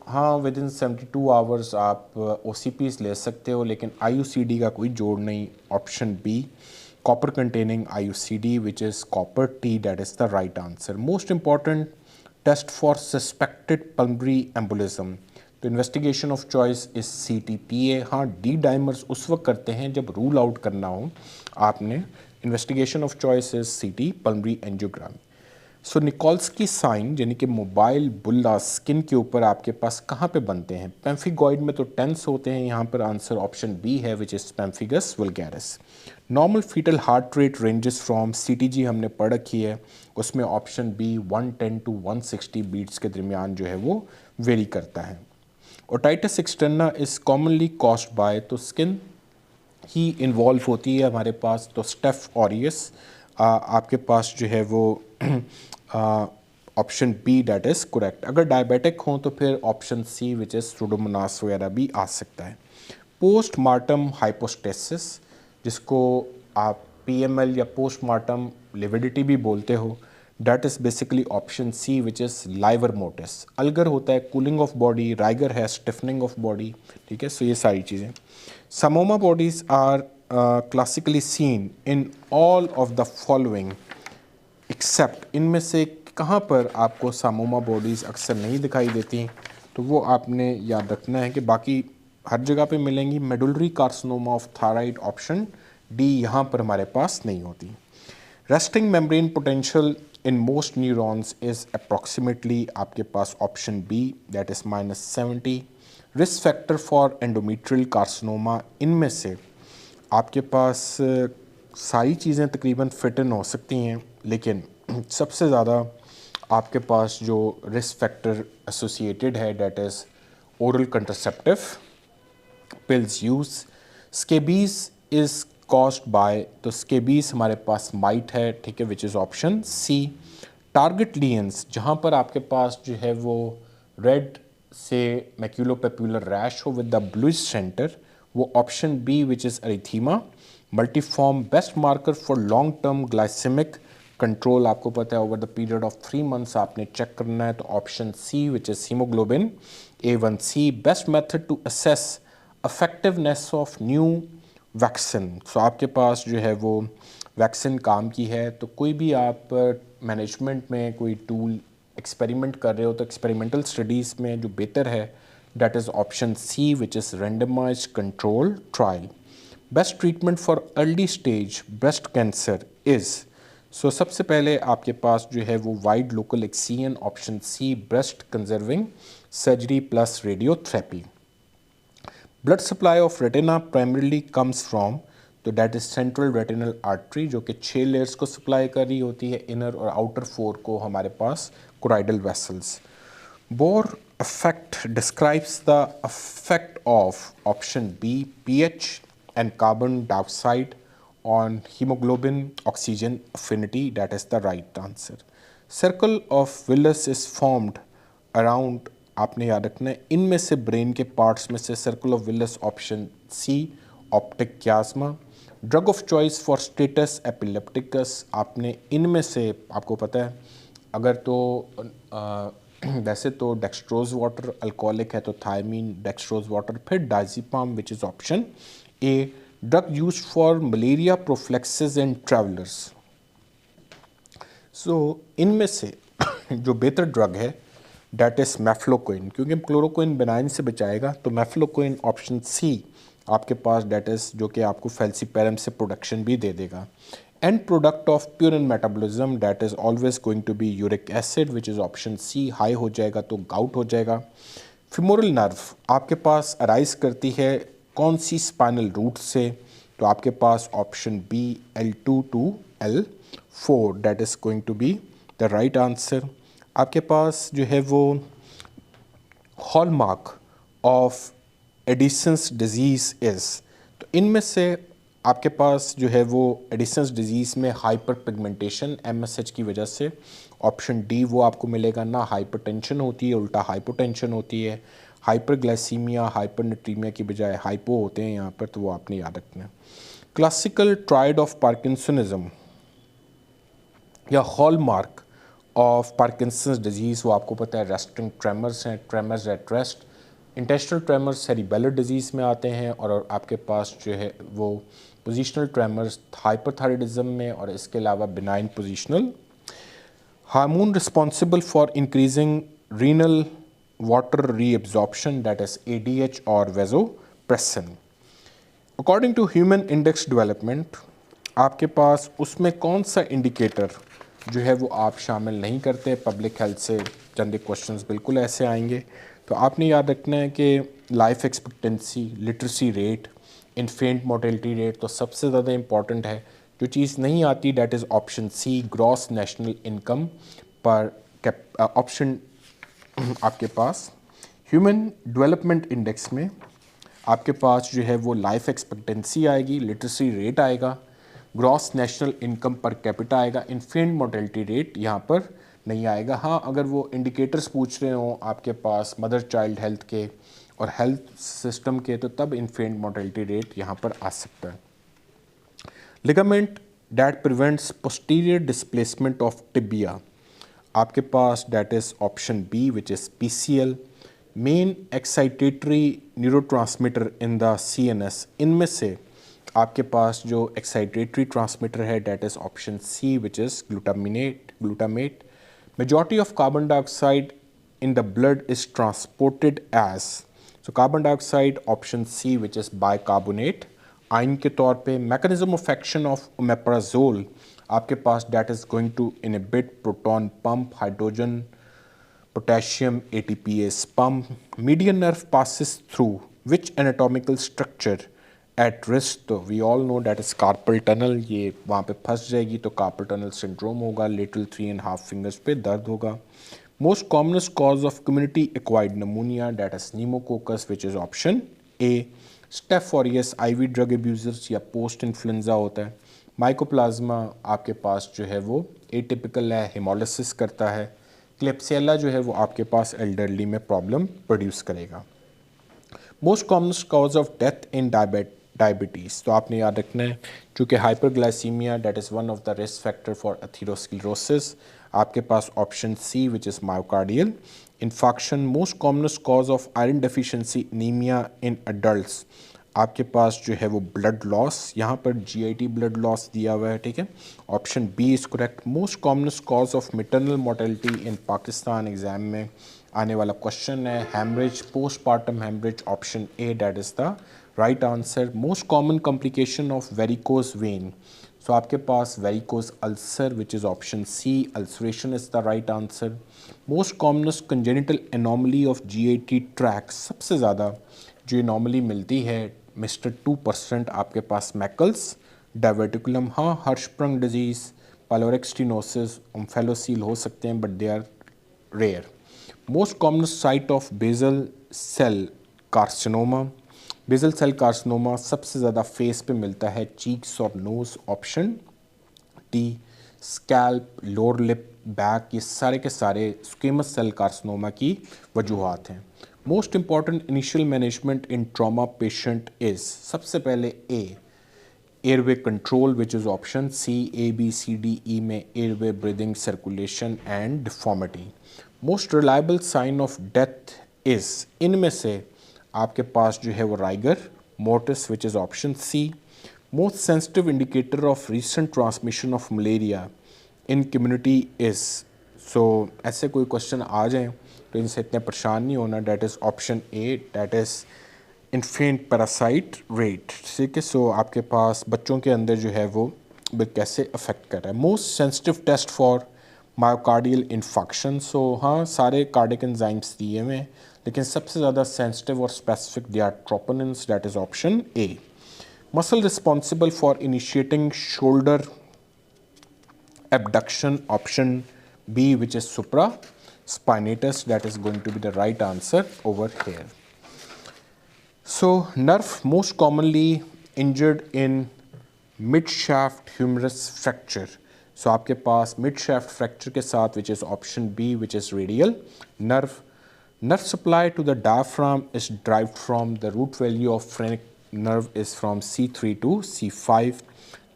A: हाँ विद इन 72 आवर्स आप OCPs ले सकते हो, लेकिन IUCD का कोई जोड़ नहीं, option B copper containing IUCD, which is copper T, that is the right answer. Most important test for suspected pulmonary embolism, तो investigation of choice is CTPA. हाँ, डी डाइमर्स उस वक्त करते हैं जब रूल आउट करना हो आपने. Investigation of choice is CT pulmonary angiogram. So Nikolsky sign यानी कि मोबाइल बुल्ला स्किन के ऊपर आपके पास कहाँ पे बनते हैं? पेम्फिगॉइड में तो टेंस होते हैं. यहाँ पर आंसर ऑप्शन बी है, which is pemphigus vulgaris. Normal fetal heart rate ranges from CTG हमने पढ़ रखी है, उसमें ऑप्शन बी 110 to 160 बीट्स के दरमियान जो है वो वेरी करता है. Otitis externa is commonly caused by, तो स्किन ही इन्वॉल्व होती है हमारे पास. तो स्टेफ ऑरियस आपके पास जो है वो option B that is correct. अगर डायबिटिक हों तो फिर option C which is pseudomonas वगैरह भी आ सकता है. पोस्टमार्टम हाइपोस्टेसिस, जिसको आप PML या पोस्टमार्टम लिविडिटी भी बोलते हो, that is basically option C which is livor mortis. Algor होता है कूलिंग ऑफ बॉडी, राइगर है स्टिफनिंग ऑफ बॉडी. ठीक है, सो ये सारी चीज़ें. Psammoma bodies are classically seen in all of the following except, इनमें से कहाँ पर आपको सामोमा बॉडीज़ अक्सर नहीं दिखाई देती, तो वो आपने याद रखना है कि बाकी हर जगह पे मिलेंगी. Medullary carcinoma of thyroid option D यहाँ पर हमारे पास नहीं होती. Resting membrane potential in most neurons is approximately आपके पास option B that is -70. Risk factor for endometrial carcinoma, इनमें से आपके पास सारी चीज़ें तकरीबन फिट इन हो सकती हैं, लेकिन सबसे ज़्यादा आपके पास जो रिस्क फैक्टर एसोसिएटेड है that is oral contraceptive pills use. Scabies is caused by, तो स्केबीज़ हमारे पास माइट है. ठीक है, which is option C. Target lesions, जहाँ पर आपके पास जो है वो रेड से मैक्यूलोपेपुलर रैश हो विद द ब्लूइश सेंटर, वो option B which is erythema. Multiforme best marker for long term glycaemic control, आपको पता है over the period of 3 months आपने चेक करना है, तो option C which is haemoglobin A1C. Best method to assess effectiveness of new vaccine, so आपके पास जो है वो वैक्सीन काम की है, तो कोई भी आप मैनेजमेंट में कोई टूल एक्सपेरिमेंट कर रहे हो तो एक्सपेरिमेंटल स्टडीज़ में जो बेहतर है that is option C which is randomised control trial. Best treatment for early stage breast cancer is, so सबसे पहले आपके पास जो है वो wide local excision option C breast conserving surgery plus radiotherapy. Blood supply of retina primarily comes from, तो that is central retinal artery, जो कि 6 लेयर्स को सप्लाई कर रही होती है, इनर और आउटर 4 को हमारे पास choroidal vessels. Bohr effect describes the effect of option B pH and carbon dioxide on hemoglobin oxygen affinity, that is the right answer. Circle of Willis is formed around, आपने याद रखना है इनमें से ब्रेन के पार्ट्स में से circle of Willis option C optic chiasma. Drug of choice for status epilepticus, आपने इनमें से आपको पता है अगर तो वैसे तो डेक्सट्रोज वाटर अल्कोहलिक है तो थायमीन डेक्सट्रोज वाटर, फिर diazepam which is option A. Drug use for malaria prophylaxis and travellers, so इनमें से जो बेहतर ड्रग है डैट इज़ मेफ्लोक्विन, क्योंकि क्लोरोक्विन बेनाइन से बचाएगा, तो मेफ्लोक्विन ऑप्शन सी आपके पास डैट इज़ जो कि आपको फेल्सीपेरम से प्रोडक्शन भी दे देगा. End product of purine metabolism that is always going to be uric acid which is option C. High हो जाएगा तो गाउट हो जाएगा. फिमोरल नर्व आपके पास अराइज करती है कौन सी स्पाइनल रूट से, तो आपके पास option B L2 to L4 that is going to be the right answer. आपके पास जो है वो hallmark of Addison's disease is, तो इनमें से आपके पास जो है वो एडिसन्स डिजीज़ में हाइपर पिगमेंटेशन MSH की वजह से ऑप्शन डी वो आपको मिलेगा ना. हाइपरटेंशन होती है, उल्टा हाइपोटेंशन होती है. हाइपरग्लाइसीमिया हाइपरनेट्रीमिया की बजाय हाइपो होते हैं यहाँ पर, तो वो आपने याद रखना है. क्लासिकल ट्रायड ऑफ पार्किंसनिज्म या हॉलमार्क ऑफ पार्किंसंस डिजीज़, वो आपको पता है रेस्टिंग ट्रेमर्स हैं, tremors at rest. Intestinal tremors cerebellar disease में आते हैं, और आपके पास जो है वो पोजिशनल ट्रेमर्स हाइपरथायराइडिज्म में, और इसके अलावा benign positional hormone responsible for increasing renal water reabsorption that is ADH और vasopressin. According to human index development आपके पास उसमें कौन सा इंडिकेटर जो है वो आप शामिल नहीं करते। पब्लिक हेल्थ से चंद क्वेश्चंस बिल्कुल ऐसे आएंगे, तो आपने याद रखना है कि life expectancy, literacy rate, infant mortality rate तो सबसे ज़्यादा इंपॉर्टेंट है। जो चीज़ नहीं आती that is option C, gross national income पर ऑप्शन आपके पास ह्यूमन डेवलपमेंट इंडेक्स में आपके पास जो है वो लाइफ एक्सपेक्टेंसी आएगी, लिटरेसी रेट आएगा, gross national income per capita आएगा, इन्फेंट मोर्टेलिटी रेट यहाँ पर नहीं आएगा। हाँ, अगर वो इंडिकेटर्स पूछ रहे हों आपके पास मदर चाइल्ड हेल्थ के और हेल्थ सिस्टम के, तो तब इन्फेंट मोर्टेलिटी रेट यहाँ पर आ सकता है। Ligament that prevents posterior displacement of tibia आपके पास that is option B which is PCL। Main excitatory neurotransmitter in the CNS, इनमें से आपके पास जो एक्साइटेटरी ट्रांसमीटर है that is option C which is glutamate. Majority of carbon dioxide in the blood is transported as, so carbon dioxide option C which is bicarbonate ion के तौर पे। mechanism of action of omeprazole आपके पास that is going to inhibit proton pump, hydrogen potassium ATPase pump। median nerve passes through which anatomical structure at wrist, तो we all know that is carpal tunnel, ये वहाँ पे फंस जाएगी तो carpal tunnel syndrome होगा, lateral 3.5 fingers पे दर्द होगा। Most commonest cause of community acquired pneumonia that is pneumococcus which is option A। Staph aureus IV drug abusers या पोस्ट इन्फ्लुएंजा होता है। माइकोप्लाज्मा आपके पास जो है वो एटिपिकल है, हेमोलिसिस करता है। क्लेप्सियला जो है वो आपके पास एल्डरली में प्रॉब्लम प्रोड्यूस करेगा। Most commonest cause of death in diabetes, तो आपने याद रखना है चूँकि hyperglycaemia that is one of the risk factor for atherosclerosis आपके पास option C which is myocardial infarction. Most commonest cause of iron deficiency anaemia in adults आपके पास जो है वो ब्लड लॉस, यहाँ पर GIT ब्लड लॉस दिया हुआ है, ठीक है। Option B is correct. Most commonest cause of maternal mortality in Pakistan exam में आने वाला क्वेश्चन है haemorrhage, postmortem haemorrhage, option A that is the right answer. Most common complication of varicose vein, so आपके पास varicose ulcer which is option C, ulceration is the right answer. Most commonest congenital anomaly of GIT tract, सबसे ज़्यादा जो anomaly मिलती है mister 2% आपके पास Meckel's diverticulum. हाँ, Hirschsprung disease, pyloric stenosis, omphalocele हो सकते हैं but they are rare. Most commonest site of basal cell carcinoma, basal cell carcinoma सबसे ज़्यादा फेस पे मिलता है, चीक्स और nose, option D. Scalp, lower lip, back, ये सारे के सारे स्क्वेमस सेल कार्सिनोमा की वजूहात हैं। Most important initial management in trauma patient is, सबसे पहले A airway control which is option C. ABCDE में airway, breathing, circulation and deformity. Most reliable sign of death is, इनमें से आपके पास जो है वो rigor mortis which is option C. Most sensitive indicator of recent transmission of malaria in community is, so ऐसे कोई क्वेश्चन आ जाएं तो इनसे इतने परेशान नहीं होना, that is option A, that is infant parasite rate, ठीक है। सो आपके पास बच्चों के अंदर जो है वो कैसे अफेक्ट कर रहा है। Most sensitive test for myocardial infection, so हाँ सारे कार्डिक एंजाइम्स दिए हुए हैं लेकिन सबसे ज़्यादा सेंसिटिव और specific they are troponins, that is option A. Muscle responsible for initiating shoulder abduction, option B which is supraspinatus, that is going to be the right answer over here. So nerve most commonly injured in mid shaft humerus fracture, so आपके पास mid shaft fracture के साथ which is option B which is radial nerve। Nerve supply to the diaphragm is derived from the root value of phrenic nerve is from C3 to C5।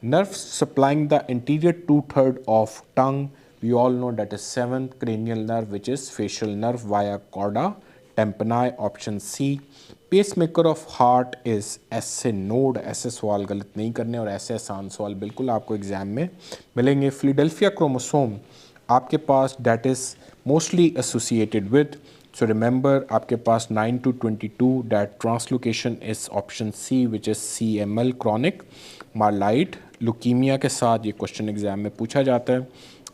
A: Nerve supplying the anterior two-third of tongue, we all know that is 7th cranial nerve which is facial nerve via chorda tympani option C. Pacemaker of heart is SA node. ऐसे सवाल गलत नहीं करने और ऐसे आसान सवाल बिल्कुल आपको एग्जाम में मिलेंगे। फिलाडेल्फिया क्रोमोसोम आपके पास that is mostly associated with, so remember आपके पास 9 to 22 that translocation is option C which is CML chronic myeloid leukaemia के साथ। ये क्वेश्चन एग्जाम में पूछा जाता है।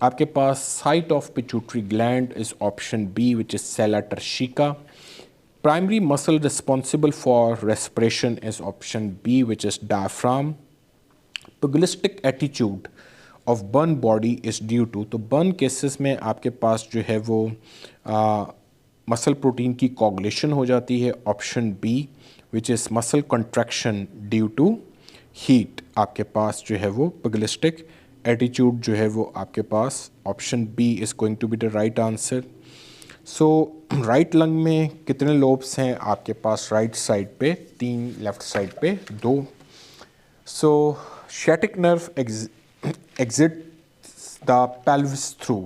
A: आपके पास site of pituitary gland is option B which is sella turcica. Primary muscle responsible for respiration is option B which is diaphragm. Pugilistic attitude of burn body is due to, तो burn cases में आपके पास जो है वो muscle protein की coagulation हो जाती है, option B which is muscle contraction due to heat. आपके पास जो है वो पुगिलिस्टिक एटीट्यूड जो है वो आपके पास option B is going to be the right answer. So right lung में कितने लोब्स हैं आपके पास? राइट साइड पे 3, लेफ्ट साइड पे 2। सो sciatic nerve exits the pelvis through,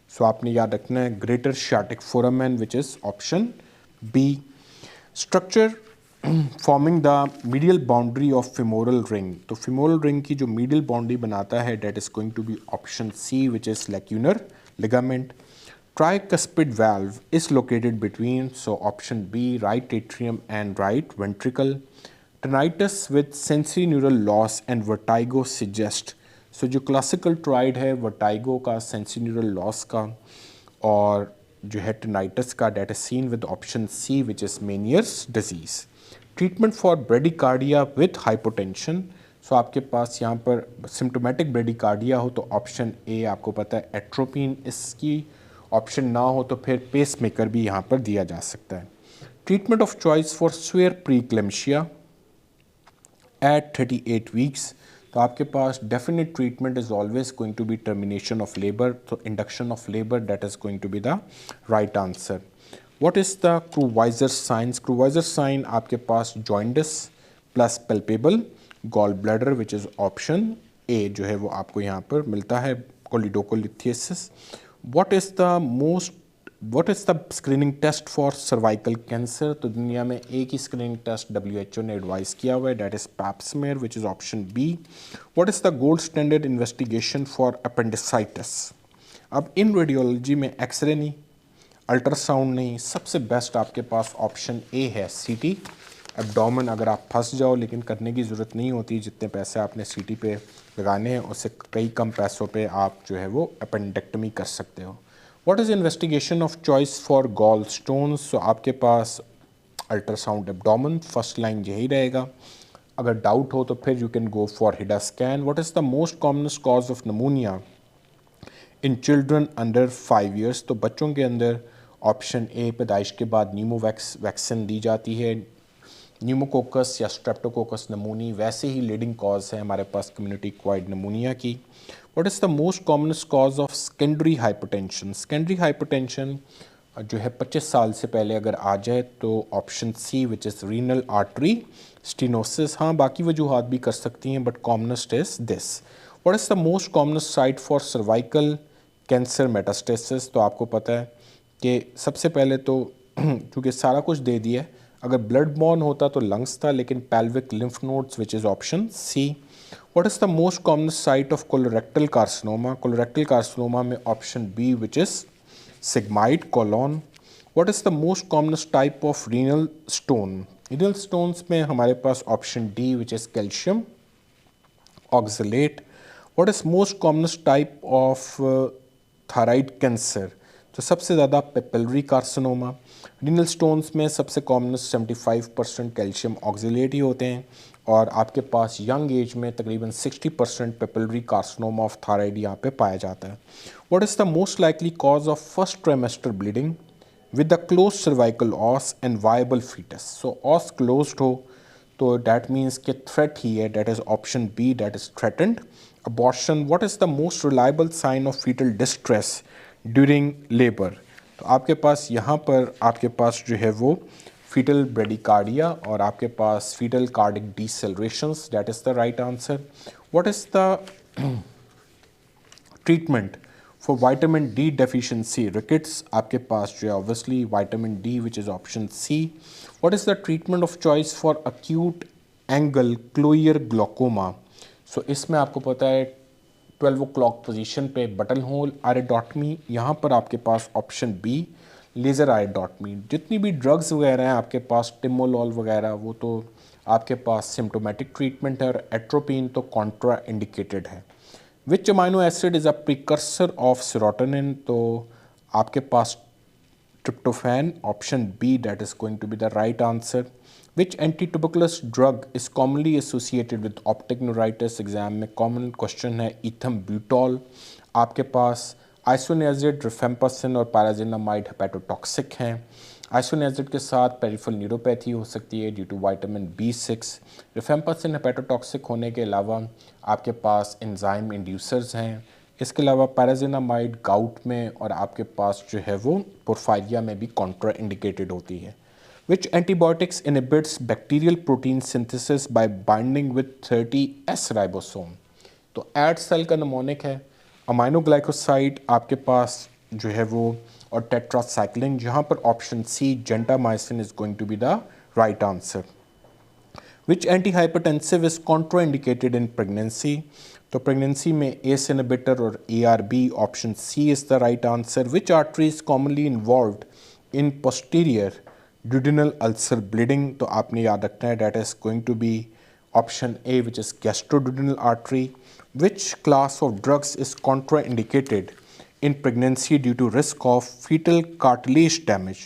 A: so आपने याद रखना है greater sciatic foramen which is option B. Structure forming the medial boundary of femoral ring, तो femoral ring की जो medial boundary बनाता है that is going to be option C which is lacunar ligament. Tricuspid valve is located between, so option B right atrium and right ventricle. Tinnitus with sensory neural loss and vertigo suggest, so जो classical triad है vertigo का, sensory neural loss का और जो है tinnitus का, that is seen with option C which is Meniere's disease. Treatment for bradycardia with hypotension, so आपके पास यहाँ पर symptomatic bradycardia हो तो ऑप्शन A आपको पता है एट्रोपिन, इसकी ऑप्शन ना हो तो फिर पेसमेकर भी यहाँ पर दिया जा सकता है। Treatment of choice for severe preeclampsia at 38 weeks, तो आपके पास definite treatment is always going to be termination of labour, तो induction of labour that is going to be the right answer. What is the Courvoisier signs? Courvoisier sign आपके पास jaundice plus palpable gall bladder which is option A जो है वो आपको यहाँ पर मिलता है, choledocholithiasis. What is the screening test for cervical cancer? तो दुनिया में एक ही स्क्रीनिंग टेस्ट WHO ने एडवाइस किया हुआ है, that is pap smear which is option B. What is the gold standard investigation for appendicitis? अब इन रेडियोलॉजी में एक्सरे नहीं, अल्ट्रासाउंड नहीं, सबसे बेस्ट आपके पास ऑप्शन ए है CT एब्डोमेन। अगर आप फंस जाओ, लेकिन करने की ज़रूरत नहीं होती, जितने पैसे आपने CT पे लगाने हैं उससे कई कम पैसों पे आप जो है वो अपेंडेक्टमी कर सकते हो। What is investigation of choice for gall stones? So आपके पास अल्ट्रासाउंड एब्डोमेन फर्स्ट लाइन यही रहेगा। अगर डाउट हो तो फिर you can go for HIDA scan. What is the most commonest cause of pneumonia in children under 5 years? तो बच्चों के अंदर ऑप्शन ए पैदाइश के बाद न्यूमोवैक्स वैक्सीन दी जाती है। न्यूमोकोकस या स्ट्रेप्टोकोकस नमूनी वैसे ही लीडिंग कॉज है हमारे पास कम्युनिटी एक्वायर्ड नमूनिया की। What is the most commonest cause of secondary hypertension? Secondary hypertension जो है 25 साल से पहले अगर आ जाए तो option C which is renal artery stenosis. हाँ, बाकी वजूहात भी कर सकती हैं but commonest is this. What is the most commonest site for cervical cancer metastasis? तो आपको पता है कि सबसे पहले तो क्योंकि सारा कुछ दे दिया है, अगर ब्लड बॉर्न होता तो लंग्स था, लेकिन pelvic lymph nodes which is option C. What is the most commonest site of colorectal carcinoma? Colorectal carcinoma में option B which is sigmoid colon. What is the most commonest type of renal stone? Renal stones में हमारे पास option D which is calcium oxalate. What is most commonest type of thyroid cancer? तो सबसे ज़्यादा papillary carcinoma. Renal stones में सबसे commonest 75% calcium oxalate ही होते हैं और आपके पास यंग एज में तकरीबन 60% पेपिलरी कार्सिनोमा ऑफ थायराइड यहाँ पे पाया जाता है। What is the most likely cause of first trimester bleeding with the close cervical os and viable foetus? So os closed हो तो डैट मीन्स कि थ्रेट ही है, that is option B, that is threatened abortion. What is the most reliable sign of foetal distress during labour? तो आपके पास यहाँ पर आपके पास जो है वो फीटल ब्रेडिकार्डिया और आपके पास foetal cardiac decelerations, that is the right answer. What is the treatment for vitamin D deficiency rickets आपके पास जो है obviously vitamin D which is option C. What is the treatment of choice for acute angle closure glaucoma. So इसमें आपको पता है 12 o'clock position पे button whole आयरेडॉटमी, यहाँ पर आपके पास ऑप्शन बी लेज़र आयरेडॉटमी। जितनी भी ड्रग्स वगैरह हैं आपके पास टिमोलॉल वगैरह वो तो आपके पास सिम्टोमेटिक ट्रीटमेंट है, और एट्रोपिन तो कॉन्ट्रा इंडिकेटेड है। Which amino acid is a precursor of serotonin, तो आपके पास tryptophan option B that is going to be the right answer. Which anti tuberculous drug is commonly associated with optic neuritis, exam में common question है ethambutol. आपके पास isoniazid, रिफेम्पासिन और पैराजिनामाइड hepatotoxic हैं। Isoniazid के साथ पेरिफेरल न्यूरोपैथी हो सकती है due to vitamin B6। Rifampicin hepatotoxic होने के अलावा आपके पास एंजाइम इंड्यूसर्स हैं। इसके अलावा पैराजिनामाइड गाउट में और आपके पास जो है वो पोर्फायरिया में भी कॉन्ट्रा इंडिकेटेड होती है। Which antibiotics inhibits bacterial protein synthesis by binding with 30S ribosome, तो एड सेल का नमोनिक है। अमाइनोग्लाइकोसाइड आपके पास जो है वो और टेट्रासाइक्लिन, जहाँ पर option C gentamicin is going to be the right answer. Which anti hypertensive is contraindicated in pregnancy, तो प्रेगनेंसी में एस इनहिबिटर और ARB option C is the right answer. Which artery is commonly involved in posterior duodenal ulcer bleeding, तो आपने याद रखना है that is going to be option A which is gastroduodenal artery. Which class of drugs is contraindicated in pregnancy due to risk of fetal cartilage damage,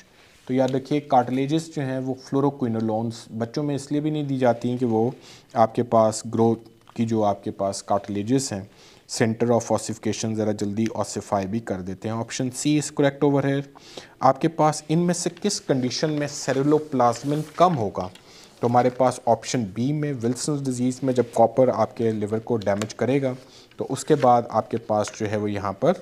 A: तो याद रखिए cartilages जो हैं वो फ्लोरोक्विनोलोन्स बच्चों में इसलिए भी नहीं दी जाती हैं कि वो आपके पास ग्रोथ की जो आपके पास कार्टिलेजेस हैं सेंटर ऑफ ऑसिफिकेशन ज़रा जल्दी ऑसिफाई भी कर देते हैं। Option C is correct over here. आपके पास इनमें से किस कंडीशन में सेरुलोप्लाज्मिन कम होगा, तो हमारे पास ऑप्शन बी में विल्सन डिजीज़ में जब कॉपर आपके लिवर को डैमेज करेगा तो उसके बाद आपके पास जो है वो यहाँ पर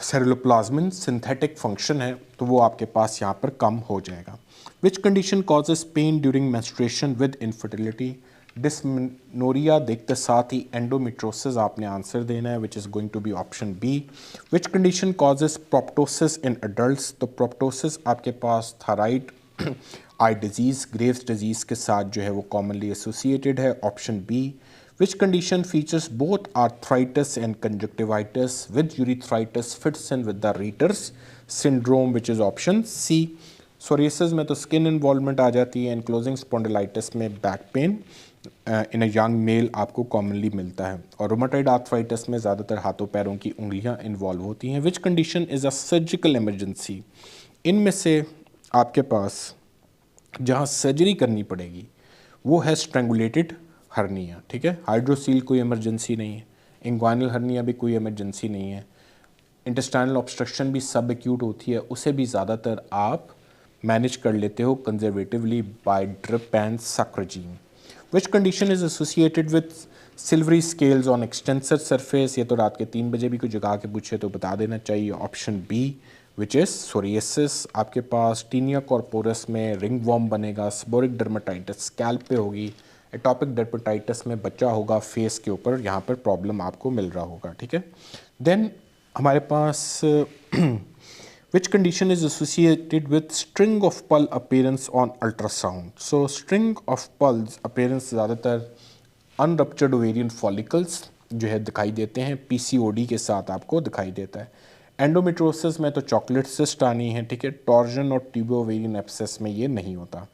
A: सेरुलोप्लाज्मिन सिंथेटिक फंक्शन है तो वो आपके पास यहाँ पर कम हो जाएगा। Which condition causes pain during menstruation with infertility, dysmenorrhoea देखते साथ ही एंडोमेट्रोसिस आपने आंसर देना है which is going to be option B. Which condition causes proptosis in adults, तो प्रोप्टोसिस आपके पास thyroid eye disease Graves disease के साथ जो है वो कॉमनली एसोसिएटेड है, option B. Which condition features both arthritis and conjunctivitis with urethritis fits in with the Reiter's syndrome which is option C. Psoriasis में तो skin involvement आ जाती है, एनक्लोजिंग स्पॉन्डिलाइटिस में back pain in a young mail आपको commonly मिलता है, और रोमाटॉइड arthritis में ज़्यादातर हाथों पैरों की उंगलियां इन्वॉल्व होती हैं। Which condition is a surgical emergency, इनमें से आपके पास जहाँ सर्जरी करनी पड़ेगी वो है स्ट्रेंगुलेटेड हर्निया, ठीक है। हाइड्रोसील कोई इमरजेंसी नहीं है, इंग्वाइनल हर्निया भी कोई इमरजेंसी नहीं है, इंटेस्टाइनल ऑब्स्ट्रक्शन भी सब एक्यूट होती है, उसे भी ज़्यादातर आप मैनेज कर लेते हो कंजर्वेटिवली बाय ड्रिप एंड सक regime. Which condition is associated with silvery scales on extensor surface, ये तो रात के 3 बजे भी कोई जगा के पूछे तो बता देना चाहिए, option B which is psoriasis. आपके पास टीनिया कॉर्पोरस में रिंग वॉर्म बनेगा, सेबोरिक डर्मेटाइटिस स्कैल्प पे होगी, एटॉपिक डर्मेटाइटिस में बच्चा होगा फेस के ऊपर, यहाँ पर प्रॉब्लम आपको मिल रहा होगा, ठीक है। देन हमारे पास which condition is associated with string of pearl appearance on ultrasound, so string of pearls appearance ज़्यादातर अनरप्चर्ड ओवेरियन फॉलिकल्स जो है दिखाई देते हैं, PCOD के साथ आपको दिखाई देता है। एंडोमेट्रोसिस में तो चॉकलेट सिस्ट आनी है, ठीक है। टॉर्जन और ट्यूबो ओवेरियन एब्सेस में ये नहीं होता।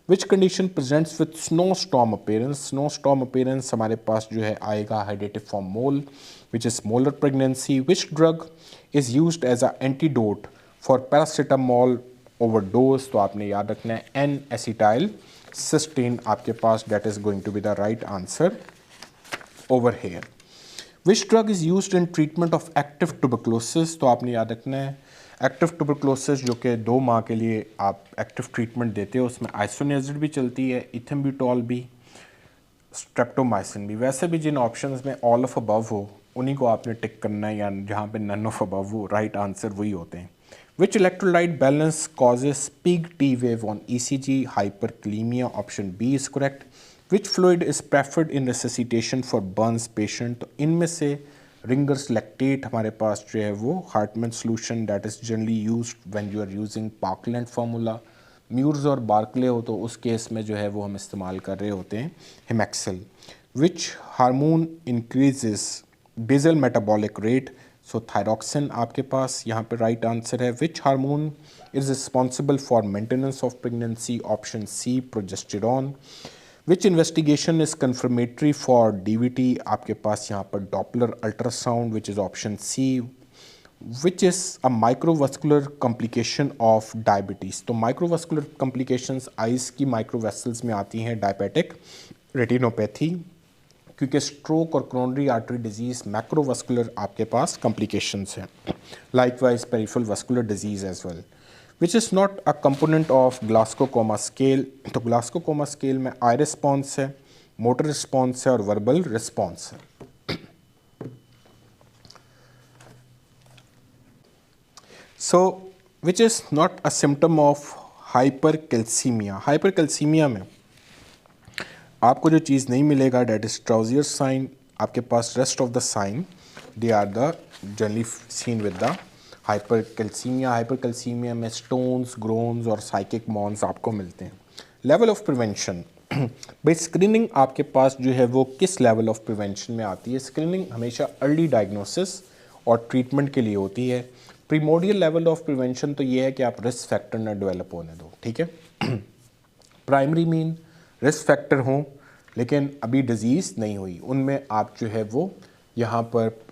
A: Which condition presents with snow storm appearance, snow storm appearance हमारे पास जो है आएगा hydatidiform mole which is molar pregnancy. Which drug is used as a antidote for paracetamol overdose, तो आपने याद रखना है एन एसिटाइल सिस्टीन आपके पास, that is going to be the right answer over here. Which drug is used in treatment of active tuberculosis, तो आपने याद रखना है एक्टिव ट्यूबरकुलोसिस जो कि 2 माह के लिए आप एक्टिव ट्रीटमेंट देते हो, उसमें आइसोनियाजिड भी चलती है, इथेम्ब्यूटॉल भी, स्ट्रेप्टोमाइसिन भी। वैसे भी जिन ऑप्शंस में ऑल ऑफ अबव हो उन्हीं को आपने टिक करना है, या जहाँ पे नन ऑफ अबव हो राइट आंसर वही होते हैं। Which electrolyte balance causes peak T wave on ECG hyperkalaemia, option B is correct. Which fluid is preferred in resuscitation for burns patient, तो इनमें से रिंगर्स लैक्टेट हमारे पास जो है वो Hartmann solution that is generally used when you are using Parkland formula. Muir's और Barclay हो तो उस केस में जो है वो हम इस्तेमाल कर रहे होते हैं हिमैक्सल। Which hormone increases basal metabolic rate, so thyroxine आपके पास यहाँ पे राइट आंसर है। Which hormone is responsible for maintenance of pregnancy, option C progesterone. Which investigation is confirmatory for DVT, आपके पास यहाँ पर Doppler ultrasound which is option C. Which is a microvascular complication of diabetes, तो microvascular complications eyes की microvessels में आती हैं diabetic retinopathy, क्योंकि स्ट्रोक और कोरोनरी आर्टरी डिजीज़ मैक्रोवास्कुलर आपके पास कॉम्प्लिकेशंस हैं। Likewise peripheral vascular disease as well. Which is not a component of Glasgow coma scale, तो ग्लास्को-कोमा स्केल में आई रिस्पॉन्स है, मोटर रिस्पॉन्स है और वर्बल रिस्पॉन्स है। So which is not a symptom of hypercalcaemia, hypercalcaemia में आपको जो चीज़ नहीं मिलेगा डेट इज ट्राउजियर साइन, आपके पास rest of the sign they are the generally seen with the hypercalcaemia. Hypercalcaemia में स्टोन्स, ग्रोन्स और साइकिक मॉन्स आपको मिलते हैं। लेवल ऑफ प्रिवेंशन, भाई स्क्रीनिंग आपके पास जो है वो किस लेवल ऑफ प्रिवेंशन में आती है? स्क्रीनिंग हमेशा अर्ली डायग्नोसिस और ट्रीटमेंट के लिए होती है। प्रीमोडियल लेवल ऑफ प्रिवेंशन तो ये है कि आप रिस्क फैक्टर ना डेवलप होने दो, ठीक है। प्राइमरी मीन रिस्क फैक्टर हों लेकिन अभी डिज़ीज़ नहीं हुई, उनमें आप जो है वो यहाँ पर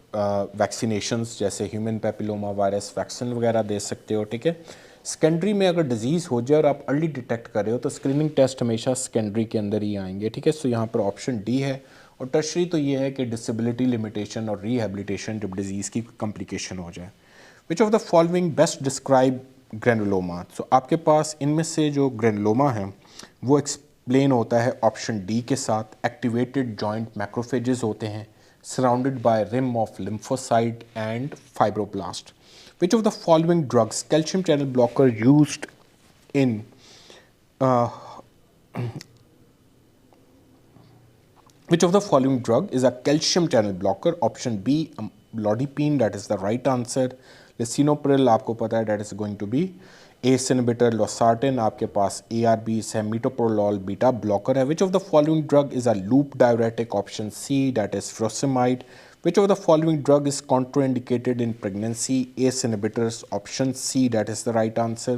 A: वैक्सीनेशंस जैसे ह्यूमन पेपिलोमा वायरस वैक्सीन वगैरह दे सकते हो, ठीक है। सेकेंडरी में अगर डिज़ीज़ हो जाए और आप अर्ली डिटेक्ट कर रहे हो तो स्क्रीनिंग टेस्ट हमेशा सेकेंडरी के अंदर ही आएंगे, ठीक है। सो यहाँ पर ऑप्शन डी है। और टर्शरी तो ये है कि डिसेबिलिटी लिमिटेशन और रिहेबिलिटेशन जब डिज़ीज़ की कॉम्प्लिकेशन हो जाए। Which of the following best describe granuloma, so आपके पास इनमें से जो ग्रेनुलोमा है वो एक्सप्लेन होता है ऑप्शन डी के साथ। एक्टिवेटेड जॉइंट मैक्रोफेजेस होते हैं surrounded by rim of lymphocyte and fibroblast. Which of the following drugs calcium channel blocker used in which of the following drug is a calcium channel blocker? Option B lodipine, that is the right answer. Lisinopril आपको पता है that is going to be ACE inhibitor. Losartan आपके पास ARBs है. Metoprolol beta blocker है. Which of the following drug is a loop diuretic? Option C, that is furosemide. Which of the following drug is contraindicated in pregnancy? ACE inhibitors. Option C, that is the right answer.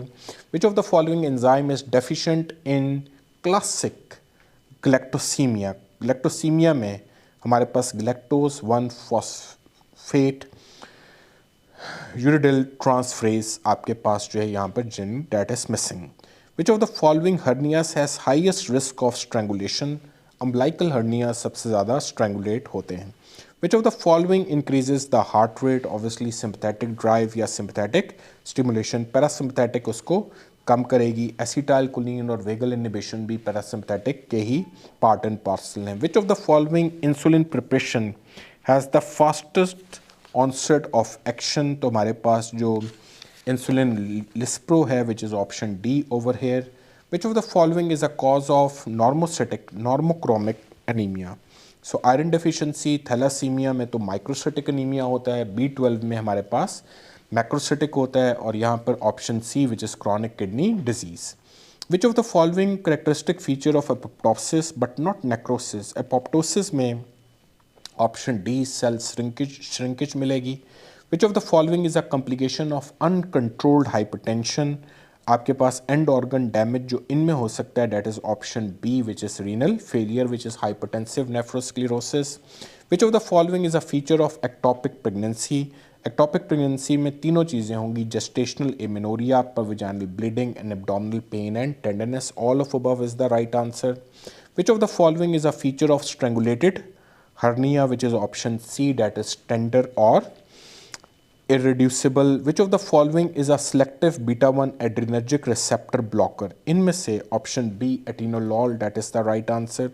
A: Which of the following enzyme is deficient in classic galactosaemia? Galactosaemia में हमारे पास galactose 1 phosphate uridyl transferase आपके पास जो है यहाँ पर जिन that is missing. Which of the following hernias has highest risk of strangulation? Umbilical hernia सबसे ज़्यादा स्ट्रैंगुलेट होते हैं। Which of the following increases the heart rate? Obviously sympathetic drive या सिंपैथेटिक स्टिमुलेशन। पैरासिम्पैथेटिक उसको कम करेगी। एसिटाइलकोलिन और vagal inhibition भी पैरासिम्पैथेटिक के ही पार्ट एंड पार्सल हैं। Which of the following insulin preparation has the fastest onset of action? तो हमारे पास जो इंसुलिन लिस्प्रो है which is option D over here. Which of the following is a cause of normocytic normochromic anaemia? So iron deficiency. Thalassaemia में तो microcytic anaemia होता है। B12 में हमारे पास मैक्रोसिटिक होता है। और यहाँ पर option C which is chronic kidney disease. Which of the following characteristic feature of apoptosis but not necrosis? Apoptosis में ऑप्शन डी सेल श्रिंकेज मिलेगी। Which of the following is a complication of uncontrolled hypertension? आपके पास and organ damage जो इनमें हो सकता है that is option B which is renal failure which is hypertensive nephrosclerosis. Which of the following is a feature of ectopic pregnancy? Ectopic pregnancy में तीनों चीज़ें होंगी, gestational amenorrhoea, per vaginal bleeding and abdominal pain and tenderness. All of above is the right answer. Which of the following is a feature of strangulated hernia which is option C, that is tender or irreducible. Which of the following is a selective beta 1 adrenergic receptor blocker? इनमें से option B atenolol, that is the right answer.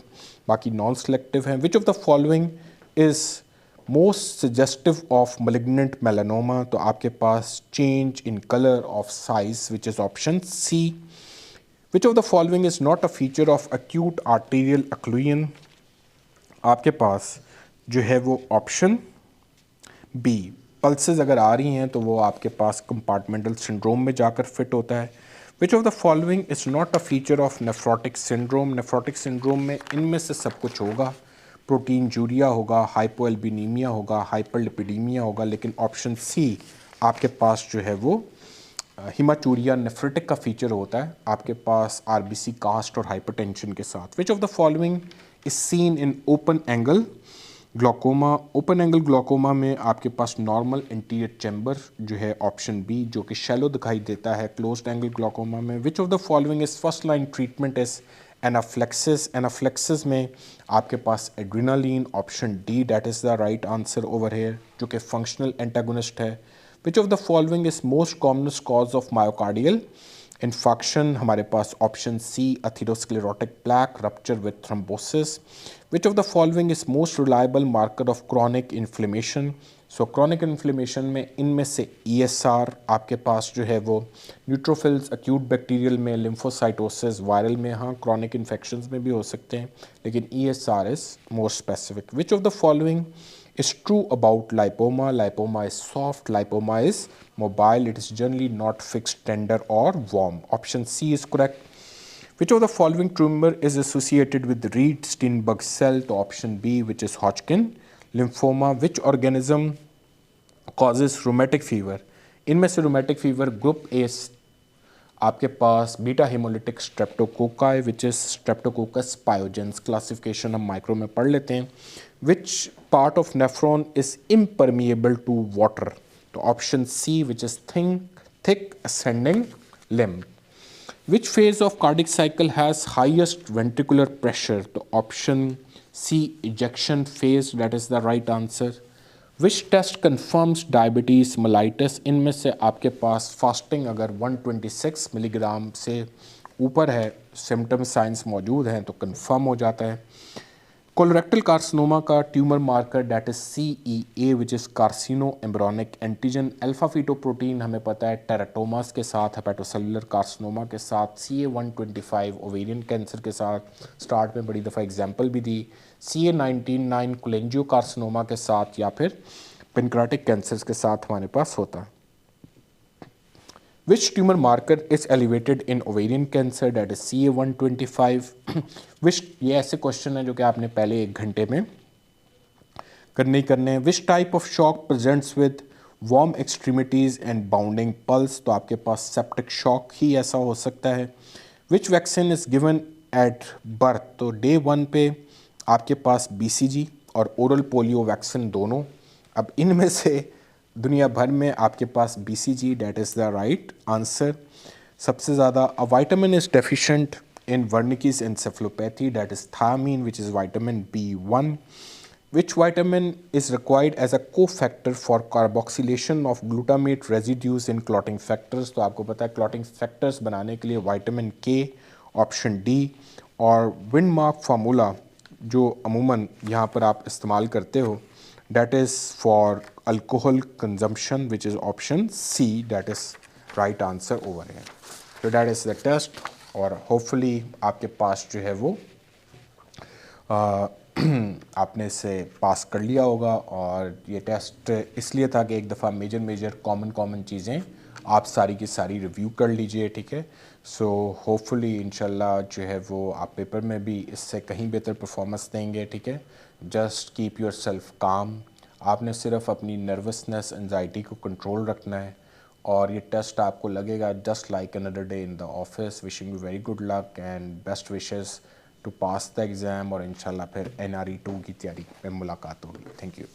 A: बाकी non selective हैं. Which of the following is most suggestive of malignant melanoma? तो आपके पास change in color of size which is option C. Which of the following is not a feature of acute arterial occlusion? आपके पास जो है वो option B, pulses अगर आ रही हैं तो वो आपके पास कंपार्टमेंटल सिंड्रोम में जाकर फिट होता है। Which of the following is not a feature of nephrotic syndrome? Nephrotic syndrome में इनमें से सब कुछ होगा, प्रोटीन जूरिया होगा, हाइपोएल्बिनीमिया होगा, हाइपरलिपिडीमिया होगा, लेकिन ऑप्शन सी आपके पास जो है वो हिमाचूरिया नेफ्रिटिक का फीचर होता है आपके पास आरबीसी कास्ट और हाइपरटेंशन के साथ। विच of the following is seen in open angle glaucoma? Open angle glaucoma में आपके पास नॉर्मल इंटीरियर चैम्बर जो है ऑप्शन बी, जो कि शैलो दिखाई देता है क्लोज्ड एंगल ग्लोकोमा में। Which of the following is first line treatment is anaphylaxis? Anaphylaxis में आपके पास adrenaline, option D that is the right answer over here, जो कि फंक्शनल एंटागोनिस्ट है। Which of the following is most commonest cause of myocardial infection? हमारे पास option C atherosclerotic plaque rupture with thrombosis. Which of the following is most reliable marker of chronic inflammation? So chronic inflammation में इनमें से ESR आपके पास जो है वो न्यूट्रोफिल्स, एक्यूट बैक्टीरियल में, लिम्फोसाइटोसिस, वायरल में, हाँ क्रॉनिक इन्फेक्शंस में भी हो सकते हैं, लेकिन ESR is more specific. Which of the following is true about lipoma? Lipoma is soft, lipoma is mobile, it is generally not fixed, tender or warm. Option C is correct. Which of the following tumor is associated with Reed-Steinberg cell? तो option B, which is Hodgkin lymphoma. Which organism causes rheumatic fever? इनमें से rheumatic fever group A आपके पास beta hemolytic streptococci which is streptococcus pyogenes, classification हम micro में पढ़ लेते हैं। Which part of nephron is impermeable to water? तो option C which is thick ascending limb. Which phase of cardiac cycle has highest ventricular pressure? तो option C ejection phase that is the right answer. Which test confirms diabetes mellitus? इनमें से आपके पास fasting अगर 126 milligram से ऊपर है, symptom science मौजूद हैं तो कन्फर्म हो जाता है। कोलोरेक्टल कार्सिनोमा का tumour marker that is CEA which is कार्सिनो embryonic antigen. Alpha fetoprotein हमें पता है टेराटोमास के साथ, हेपेटोसेलुलर कार्सिनोमा के साथ, CA125 ओवेरियन कैंसर के साथ, स्टार्ट में बड़ी दफ़ा एग्जांपल भी दी, CA19-9 कोलेंजियो कार्सिनोमा के साथ, या फिर पेनक्राटिक कैंसर के साथ हमारे पास होता है। Which tumor marker is elevated in ovarian cancer? That is CA125. Which, ये ऐसे क्वेश्चन है जो कि आपने पहले 1 घंटे में करने हैं। Which type of shock presents with warm extremities and bounding pulse? तो आपके पास सेप्टिक शॉक ही ऐसा हो सकता है। Which vaccine is given at birth? तो डे 1 पे आपके पास BCG और ओरल पोलियो वैक्सीन दोनों। अब इनमें से दुनिया भर में आपके पास BCG that is the right answer. सबसे ज़्यादा uh vitamin is deficient in Wernicke's encephalopathy that is thiamine which is vitamin B1। Which vitamin is required as a cofactor for carboxylation of glutamate residues in clotting factors? तो आपको पता है clotting factors बनाने के लिए vitamin K, option D. और विंडमार्क formula जो अमूमन यहाँ पर आप इस्तेमाल करते हो that is for alcohol consumption which is option C, that is right answer over here. So that is the test और hopefully आपके पास जो है वो आपने इसे पास कर लिया होगा। और ये टेस्ट इसलिए था कि एक दफ़ा मेजर कॉमन चीज़ें आप सारी की सारी रिव्यू कर लीजिए, ठीक है। सो होपफुली इंशाल्लाह जो है वो आप पेपर में भी इससे कहीं बेहतर परफॉर्मेंस देंगे, ठीक है। जस्ट कीप योर सेल्फ काम, आपने सिर्फ अपनी नर्वसनेस एंजाइटी को कंट्रोल रखना है और ये टेस्ट आपको लगेगा just like another day in the office. Wishing you very good luck and best wishes to pass the exam और इंशाल्लाह फिर NRE 2 की तैयारी में मुलाकात होगी। Thank you.